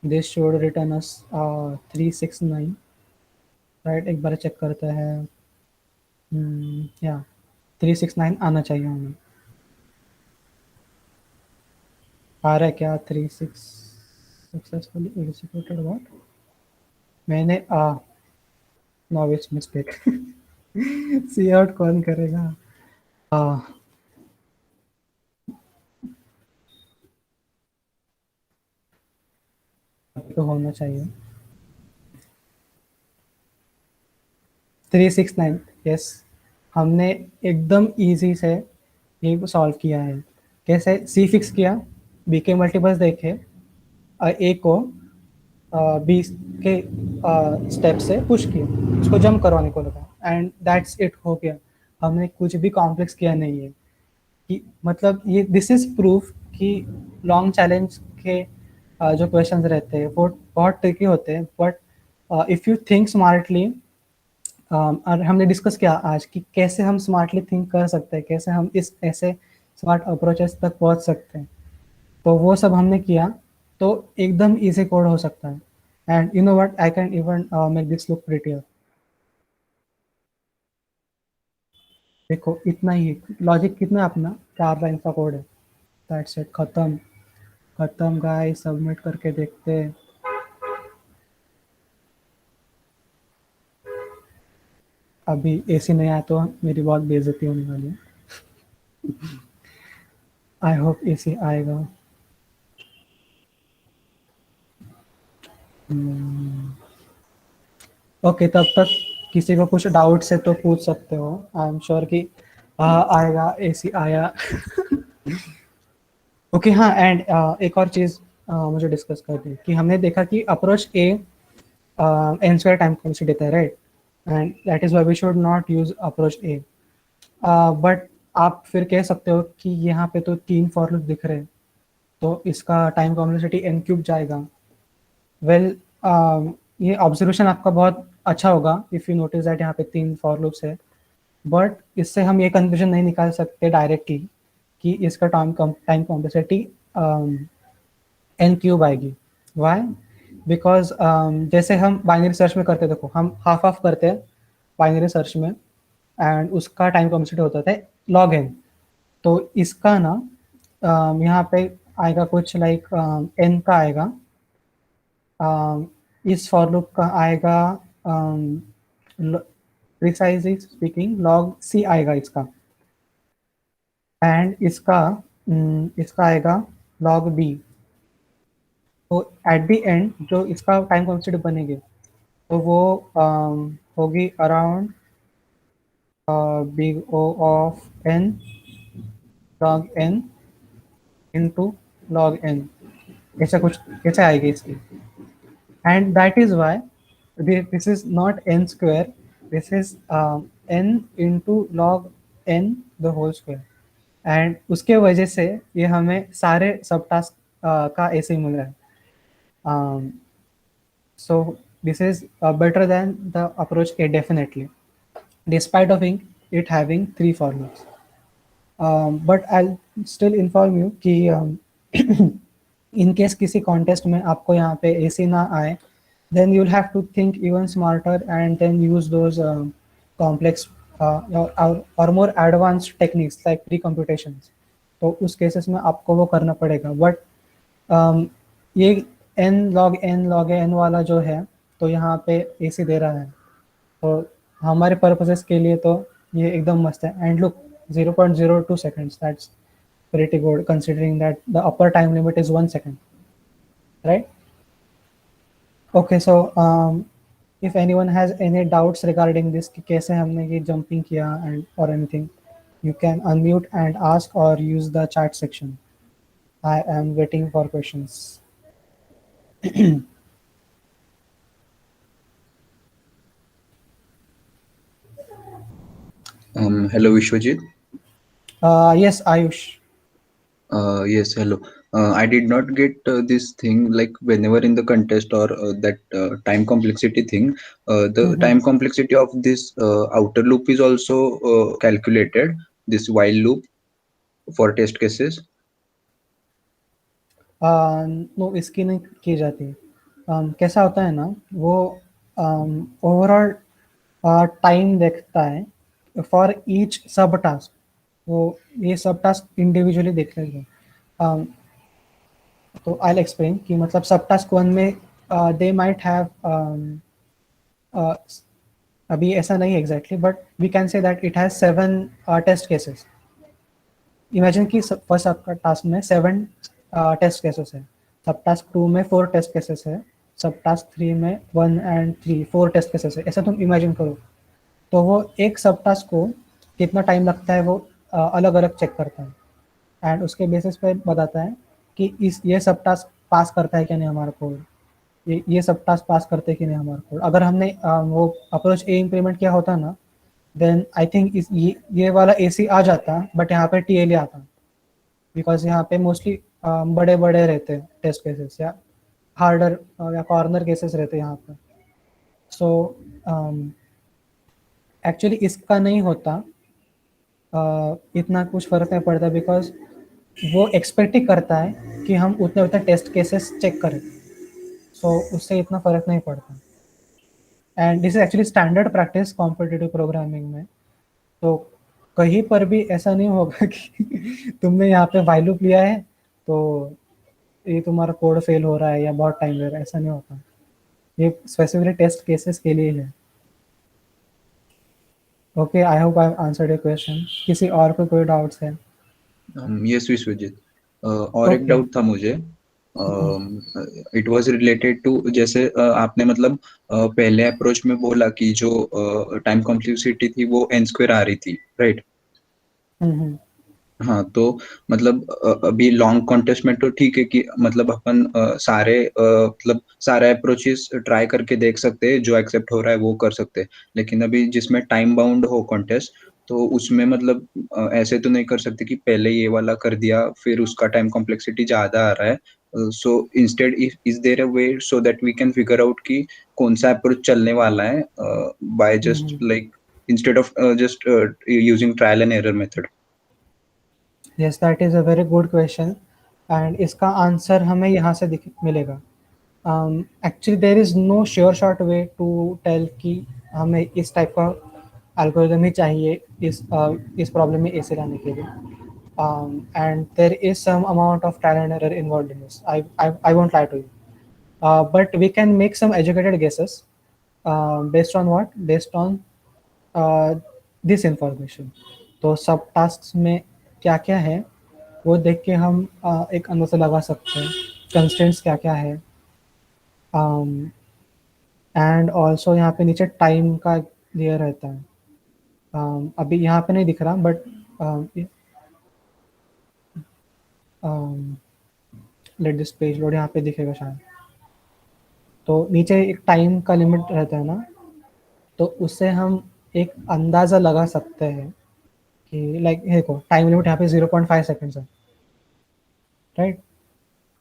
Speaker 6: This should return us 369, right. एक बार चेक करते हैं, या 369 आना चाहिए हमें। आ रहा है क्या? 36 सक्सेसफुली एग्जीक्यूटेड व्हाट? मैंने no it's mistake. Cout कौन करेगा? तो होना चाहिए 369। यस, हमने एकदम इजी से ये सॉल्व किया है। कैसे? सी फिक्स किया, बी के मल्टीपल्स देखे, ए को बी के स्टेप से पुश किया, उसको जंप करवाने को लगा, एंड दैट्स इट, हो गया। हमने कुछ भी कॉम्प्लेक्स किया नहीं है कि मतलब ये दिस इज प्रूफ कि लॉन्ग चैलेंज के जो क्वेश्चंस रहते हैं वो बहुत ट्रिकी होते हैं, but if you think smartly, और हमने डिस्कस किया आज कि कैसे हम स्मार्टली थिंक कर सकते हैं, कैसे हम इस ऐसे स्मार्ट अप्रोचेस तक पहुंच सकते हैं, तो वो सब हमने किया, तो एकदम इजी कोड हो सकता है। And you know what, I can even make this look prettier. देखो इतना ही लॉजिक, कितना अपना 4 लाइन का कोड है, दैट्स इट, खत्म खत्म गाइस। सबमिट करके देखते हैं। अभी एसी नहीं आया तो मेरी बहुत बेइज्जती होने वाली है। आई होप एसी आएगा। ओके, तब तक किसी को कुछ डाउट है तो पूछ सकते हो। आई एम श्योर कि आएगा, एसी आया। ओके हाँ, एंड एक और चीज़ मुझे डिस्कस करनी कि हमने देखा कि approach a n square time constant देता है, right, and that is why we should not use approach a. But आप फिर कह सकते हो कि यहाँ पे तो 3 फॉर लूप दिख रहे हैं, तो इसका टाइम कॉम्प्लेक्सिटी n³ जाएगा। वेल, ये ऑब्जर्वेशन आपका बहुत अच्छा होगा इफ़ यू नोटिस दैट यहाँ पे 3 फॉर लूप्स है, बट इससे हम ये कंक्लूजन नहीं निकाल सकते डायरेक्टली कि इसका टाइम कॉम्प्लेक्सिटी n³ आएगी। वाई? बिकॉज जैसे हम बाइनरी सर्च में करते, देखो हम हाफ ऑफ करते हैं बाइनरी सर्च में, एंड उसका टाइम कॉम्प्लेक्सिटी होता है log n। तो इसका ना यहाँ पे आएगा कुछ लाइक n का आएगा, इस फॉर लूप का आएगा प्रिसाइजली स्पीकिंग log c आएगा इसका, एंड इसका आएगा log b। तो एट द एंड जो इसका टाइम कॉन्स्टेंट बनेगी तो वो होगी around big O of n log n into log n, ऐसा कुछ कैसे आएगी इसकी। And that is why this is not n square, this is n into log n the whole square. And उसके वजह से ये हमें सारे सब टास्क का ऐसे ही मिल रहा है। So this is better than the approach A definitely, despite of it having 3 for loops. But I'll still inform you कि in case किसी contest में आपको यहाँ पे AC ना आए, then you'll have to think even smarter and then use those complex or more advanced techniques like pre-computations. तो उस केसेस में आपको वो करना पड़ेगा। बट ये n log n वाला जो है तो यहाँ पे AC दे रहा है, तो हमारे पर्पसेस के लिए तो ये एकदम मस्त है। And look 0.02 seconds, that's pretty good considering that the upper time limit is 1 second, right? Okay, so if anyone has any doubts regarding this कि कैसे हमने ये jumping किया and or anything, you can unmute and ask or use the chat section. I am waiting for questions.
Speaker 9: Hello, Vishwajit.
Speaker 6: Yes, Ayush.
Speaker 9: Yes, hello. I did not get this thing like whenever in the contest or that time complexity thing, the time complexity of this outer loop is also calculated, this while loop for test cases.
Speaker 6: No इसकी नहीं की जाती. कैसा होता है ना, वो overall time देखता है फॉर ईच सब टास्क. वो ये सब टास्क इंडिविजुअली देख लेंगे. तो आई विल एक्सप्लेन कि मतलब सब टास्क वन में दे माइट हैव अभी ऐसा नहीं exactly, but we can say that it has 7 test cases. Imagine कि फर्स्ट आपका टास्क में 7 टेस्ट केसेस है, सब टास्क 2 में 4 टेस्ट केसेस है, सब टास्क 3 में 1 and 3 4 टेस्ट केसेस है. ऐसा तुम इमेजिन करो. तो वो एक सब टास्क को कितना टाइम लगता है वो अलग अलग चेक करता है एंड उसके बेसिस पे बताता है कि ये सब टास्क पास करता है क्या नहीं हमारा कोड, ये सब टास्क पास करते हैं कि नहीं हमारा कोड. अगर हमने वो अप्रोच ए इम्प्लीमेंट किया होता ना, देन आई थिंक ये वाला AC आ जाता, बट यहाँ पे TLA आता, बिकॉज यहाँ पे मोस्टली बड़े बड़े रहते हैं टेस्ट केसेस या हार्डर या कॉर्नर केसेस रहते हैं यहाँ पे. सो एक्चुअली इसका नहीं होता, इतना कुछ फर्क नहीं पड़ता, बिकॉज वो एक्सपेक्ट ही करता है कि हम उतने उतने टेस्ट केसेस चेक करें. सो उससे इतना फर्क नहीं पड़ता. And this is actually standard practice competitive programming में. तो कहीं पर भी ऐसा नहीं होगा कि तुमने यहाँ पे वाइल लूप लिया है तो ये तुम्हारा कोड फेल हो रहा है या बहुत टाइम ले रहा है. ऐसा नहीं होता. ये स्पेसिफिकली टेस्ट केसेस के लिए है. Okay, I hope I answered your question. किसी और को कोई डाउट्स है?
Speaker 9: यस विश्वजीत, और एक डाउट था मुझे. इट वाज रिलेटेड टू, जैसे आपने मतलब पहले अप्रोच में बोला कि जो टाइम कॉम्प्लेक्सिटी थी वो n² आ रही थी, राइट? हाँ, तो मतलब अभी लॉन्ग कॉन्टेस्ट में तो ठीक है कि मतलब अपन मतलब सारे अप्रोचेस ट्राई करके देख सकते हैं, जो एक्सेप्ट हो रहा है वो कर सकते हैं. लेकिन अभी जिसमें टाइम बाउंड हो कॉन्टेस्ट, तो उसमें मतलब ऐसे तो नहीं कर सकते कि पहले ये वाला कर दिया फिर उसका टाइम कॉम्प्लेक्सिटी ज्यादा आ रहा है. So instead is there a way so that we can figure out कि कौन सा अप्रोच चलने वाला है by just like instead of just using trial and error method.
Speaker 6: Yes, that is a very good question and इसका answer हमें यहाँ से मिलेगा. Actually there is no sure short way to tell कि हमें इस टाइप का एल्गोरिथम ही चाहिए इस प्रॉब्लम में ऐसे लाने के लिए. And there is some amount of trial and error involved in this. I won't lie to you, but we can make some educated guesses based on what, based on this information. तो सब task में क्या क्या है वो देख के हम एक अंदाजा लगा सकते हैं कंस्ट्रेंट्स क्या क्या है. एंड ऑल्सो यहाँ पे नीचे टाइम का दिया रहता है. अभी यहाँ पे नहीं दिख रहा, but let this page load, यहाँ पे दिखेगा शायद. तो नीचे एक टाइम का लिमिट रहता है ना, तो उससे हम एक अंदाज़ा लगा सकते हैं कि लाइक देखो टाइम लिमिट यहाँ पे 0.5 सेकेंड्स है, राइट?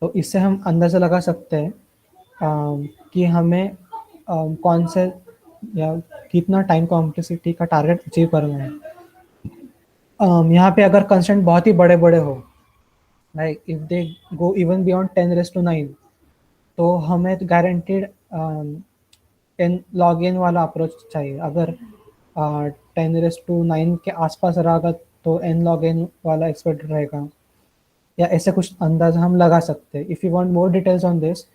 Speaker 6: तो इससे हम अंदाज़ा लगा सकते हैं कि हमें कौन से या कितना टाइम कॉम्प्लेक्सिटी का टारगेट अचीव करना है. यहाँ पे अगर कंस्टेंट बहुत ही बड़े बड़े हो, like if they go even beyond 10⁻⁹, तो हमें गारंटीड n log n वाला अप्रोच चाहिए. अगर 10⁻⁹ के आसपास रहेगा तो n log n वाला एक्सपेक्टेड रहेगा, या ऐसे कुछ अंदाज़ा हम लगा सकते हैं. If you want more details on this,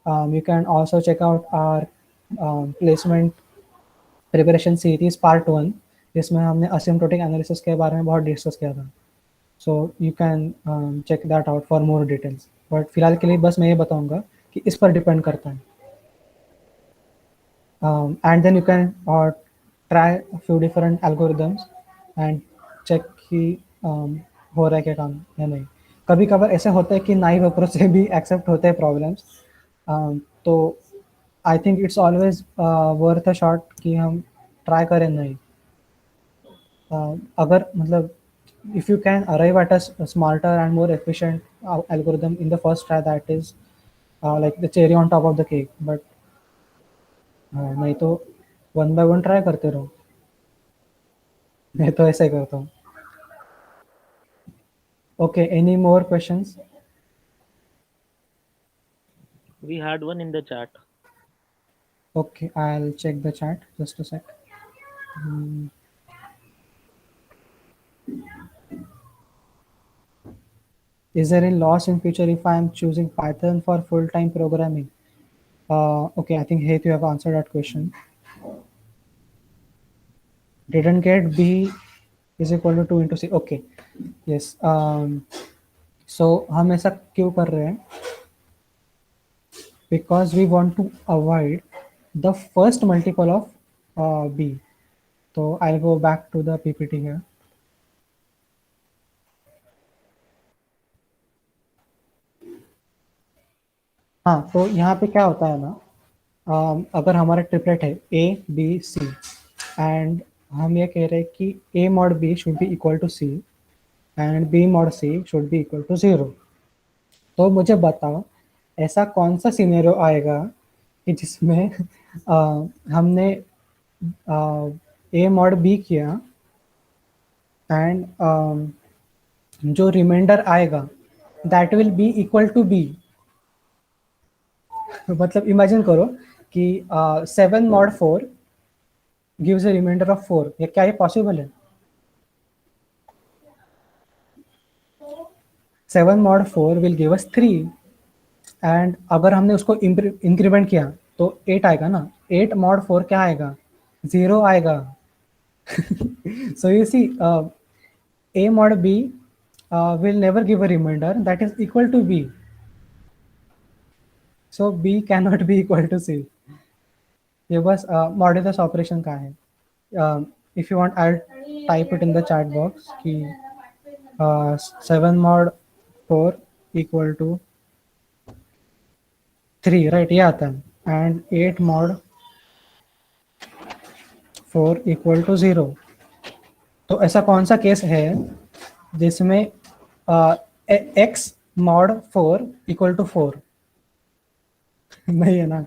Speaker 6: you can also check out our placement preparation series part 1, जिसमें हमने असिम्प्टोटिक एनालिसिस के बारे में बहुत डिस्कस किया था. So you can check that out for more details. But फिलहाल के लिए बस मैं ये बताऊंगा कि इस पर डिपेंड करता है. and then you can try a few different algorithms and check कि हो रहा है क्या काम या नहीं. कभी कभार ऐसे होता है कि नाइव अप्रोच से भी एक्सेप्ट होते हैं प्रॉब्लम्स. तो I think it's always worth a shot कि हम ट्राई करें नहीं. अगर मतलब if you can arrive at a smarter and more efficient algorithm in the first try, that is like the cherry on top of the cake. But नहीं तो one by one try करते रहो. मैं तो ऐसे ही करता हूँ. Okay, any more questions?
Speaker 2: We had one in the chat.
Speaker 6: Okay, I'll check the chat. Just a sec. Hmm. Is there any loss in future if I am choosing Python for full-time programming? Okay, I think Heath, you have answered that question. Didn't get B is equal to 2 into C. Okay, yes. So हम ऐसा क्यों कर रहे हैं? Because we want to avoid the first multiple of B. So I'll go back to the PPT here. हाँ, तो यहाँ पे क्या होता है ना, अगर हमारा ट्रिपलेट है A, B, C एंड हम ये कह रहे हैं कि A mod B should be equal to C and B mod C should be equal to 0. तो मुझे बताओ ऐसा कौन सा सिनेरियो आएगा कि जिसमें हमने A mod B किया एंड जो रिमाइंडर आएगा that will be equal to B. मतलब इमेजिन करो कि 7 mod 4 gives a remainder of 4. ये क्या ये पॉसिबल है? 7 mod 4 will give us 3 and अगर हमने उसको इंक्रीमेंट किया तो 8 आएगा ना. 8 mod 4 क्या आएगा? 0 आएगा. So you see, A mod B will never give a remainder that is equal to B. So B cannot be equal to C. ये बस मॉड्यूलस ऑपरेशन का है. If you want, I'll type it in the chat box कि 7 mod 4 equal to 3, right? ये आता है. And 8 mod 4 equal to 0. तो ऐसा कौन सा केस है जिसमें x mod 4 equal to 4? नहीं है ना.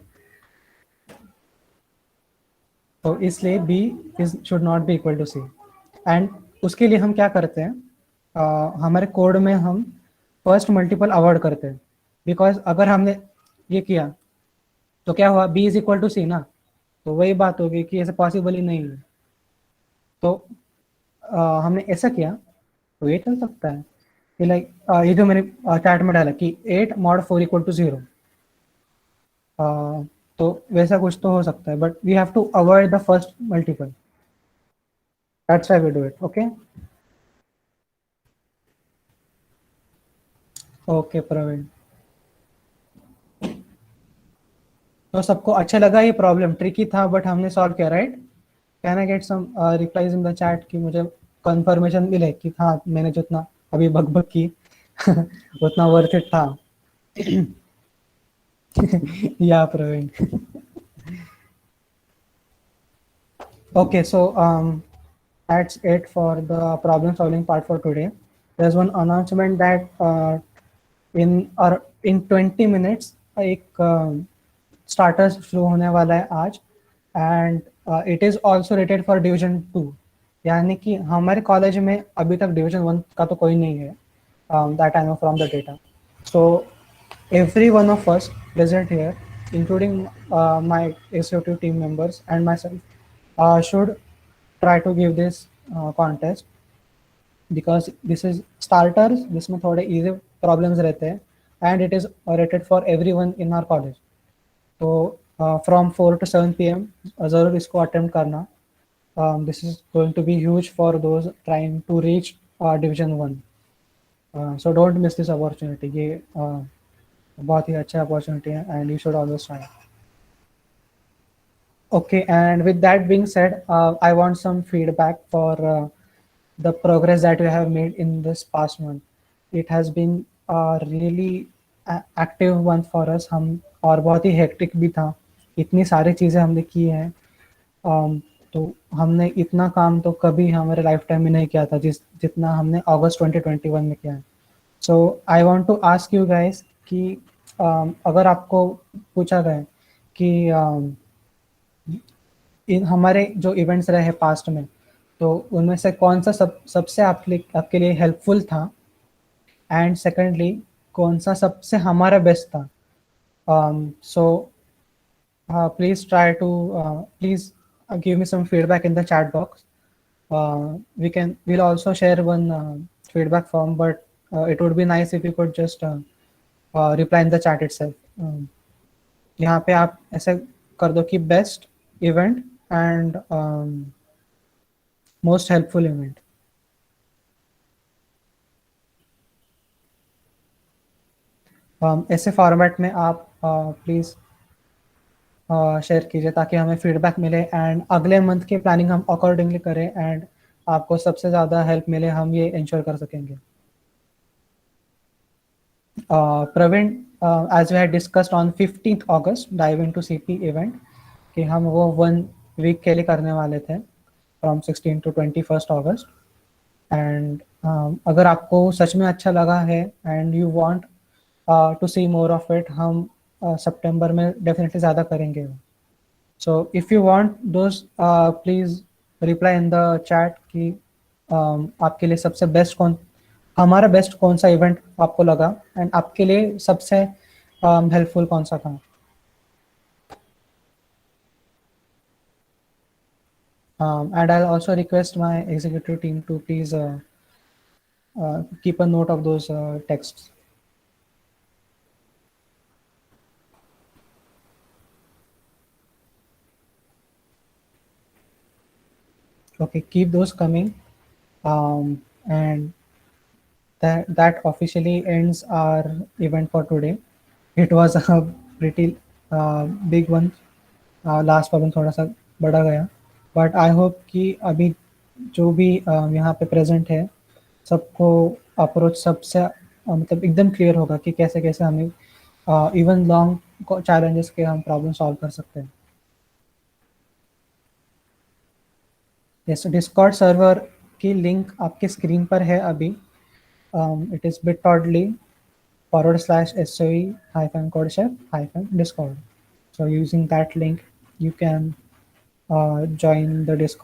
Speaker 6: तो इसलिए B should not be equal to C. And उसके लिए हम क्या करते हैं, हमारे कोड में हम फर्स्ट मल्टीपल अवॉइड करते हैं. बिकॉज अगर हमने ये किया तो क्या हुआ, B is equal to C ना. तो वही बात होगी कि ऐसे पॉसिबल ही नहीं है. तो हमने ऐसा किया तो ये चल सकता है कि लाइक ये जो मैंने चैट में डाला कि 8 mod 4 equal to 0. तो वैसा कुछ तो हो सकता है, but we have to avoid the first multiple. That's why we do it. Okay okay Praveen. तो सबको अच्छा लगा? ये प्रॉब्लम ट्रिकी था बट हमने सॉल्व किया, right? Can I get some replies in the chat कि मुझे कंफर्मेशन मिले कि हाँ मैंने जितना अभी बकबक की उतना वर्थ इट था. या Praveen. Okay, so that's it for the problem solving part for today. There's one announcement that in 20 minutes एक starters शुरू होने वाला है आज, and it is also rated for division 2. यानी कि हमारे कॉलेज में अभी तक division 1 का तो कोई नहीं है, that I know from the data. So every one of us present here, including my executive team members and myself, should try to give this contest because this is starters. जिसमें थोड़े easy problems रहते हैं and it is rated for everyone in our college. तो from 4 to 7 PM ज़रूर इसको attempt करना. This is going to be huge for those trying to reach division 1. So don't miss this opportunity. ये बहुत ही अच्छा opportunity है and you should always try. Okay, and with that being said, I want some feedback for the progress that we have made in this past month. It has been a really active one for us. हम और बहुत ही hectic भी था, इतनी सारी चीज़ें हमने की हैं, तो हमने इतना काम तो कभी हमारे लाइफ टाइम में नहीं किया था जितना हमने अगस्त 2021 में किया है. So I want to ask you guys कि अगर आपको पूछा गया कि इन हमारे जो इवेंट्स रहे हैं पास्ट में, तो उनमें से कौन सा सबसे आपके लिए हेल्पफुल था, एंड सेकेंडली कौन सा सबसे हमारा बेस्ट था. So please try to please give me some feedback in the chat box. We'll also share one feedback form, but it would be nice if you could just reply in the chat itself. यहाँ पे आप ऐसे कर दो कि best event and most helpful event. ऐसे format में आप प्लीज़ शेयर कीजिए ताकि हमें फीडबैक मिले एंड अगले मंथ की प्लानिंग हम अकॉर्डिंगली करें एंड आपको सबसे ज़्यादा हेल्प मिले, हम ये इंश्योर कर सकेंगे. Praveen, as we had discussed on 15th August, dive into CP event, कि हम वो 1 week के लिए करने वाले थे from 16 to 21st August. And अगर आपको सच में अच्छा लगा है and you want to see more of it, हम सितंबर में डेफिनेटली ज़्यादा करेंगे. So if you want those, please reply in the chat कि आपके लिए सबसे बेस्ट हमारा बेस्ट कौन सा इवेंट आपको लगा एंड आपके लिए सबसे हेल्पफुल कौन सा था. And I'll also request my executive team to please keep a note of those texts. Okay, keep those coming. And that officially ends our event for today. It was a pretty big one. Last problem थोड़ा सा बड़ा गया, but I hope कि अभी जो भी यहाँ पे प्रेजेंट है सबको अप्रोच सबसे मतलब एकदम क्लियर होगा कि कैसे कैसे हमें इवन लॉन्ग चैलेंजेस के हम प्रॉब्लम सॉल्व कर सकते हैं. यस, डिस्कॉर्ड सर्वर की लिंक आपके स्क्रीन पर है अभी. It is bit.ly/soe-codechef-discord. So using that link you can join the Discord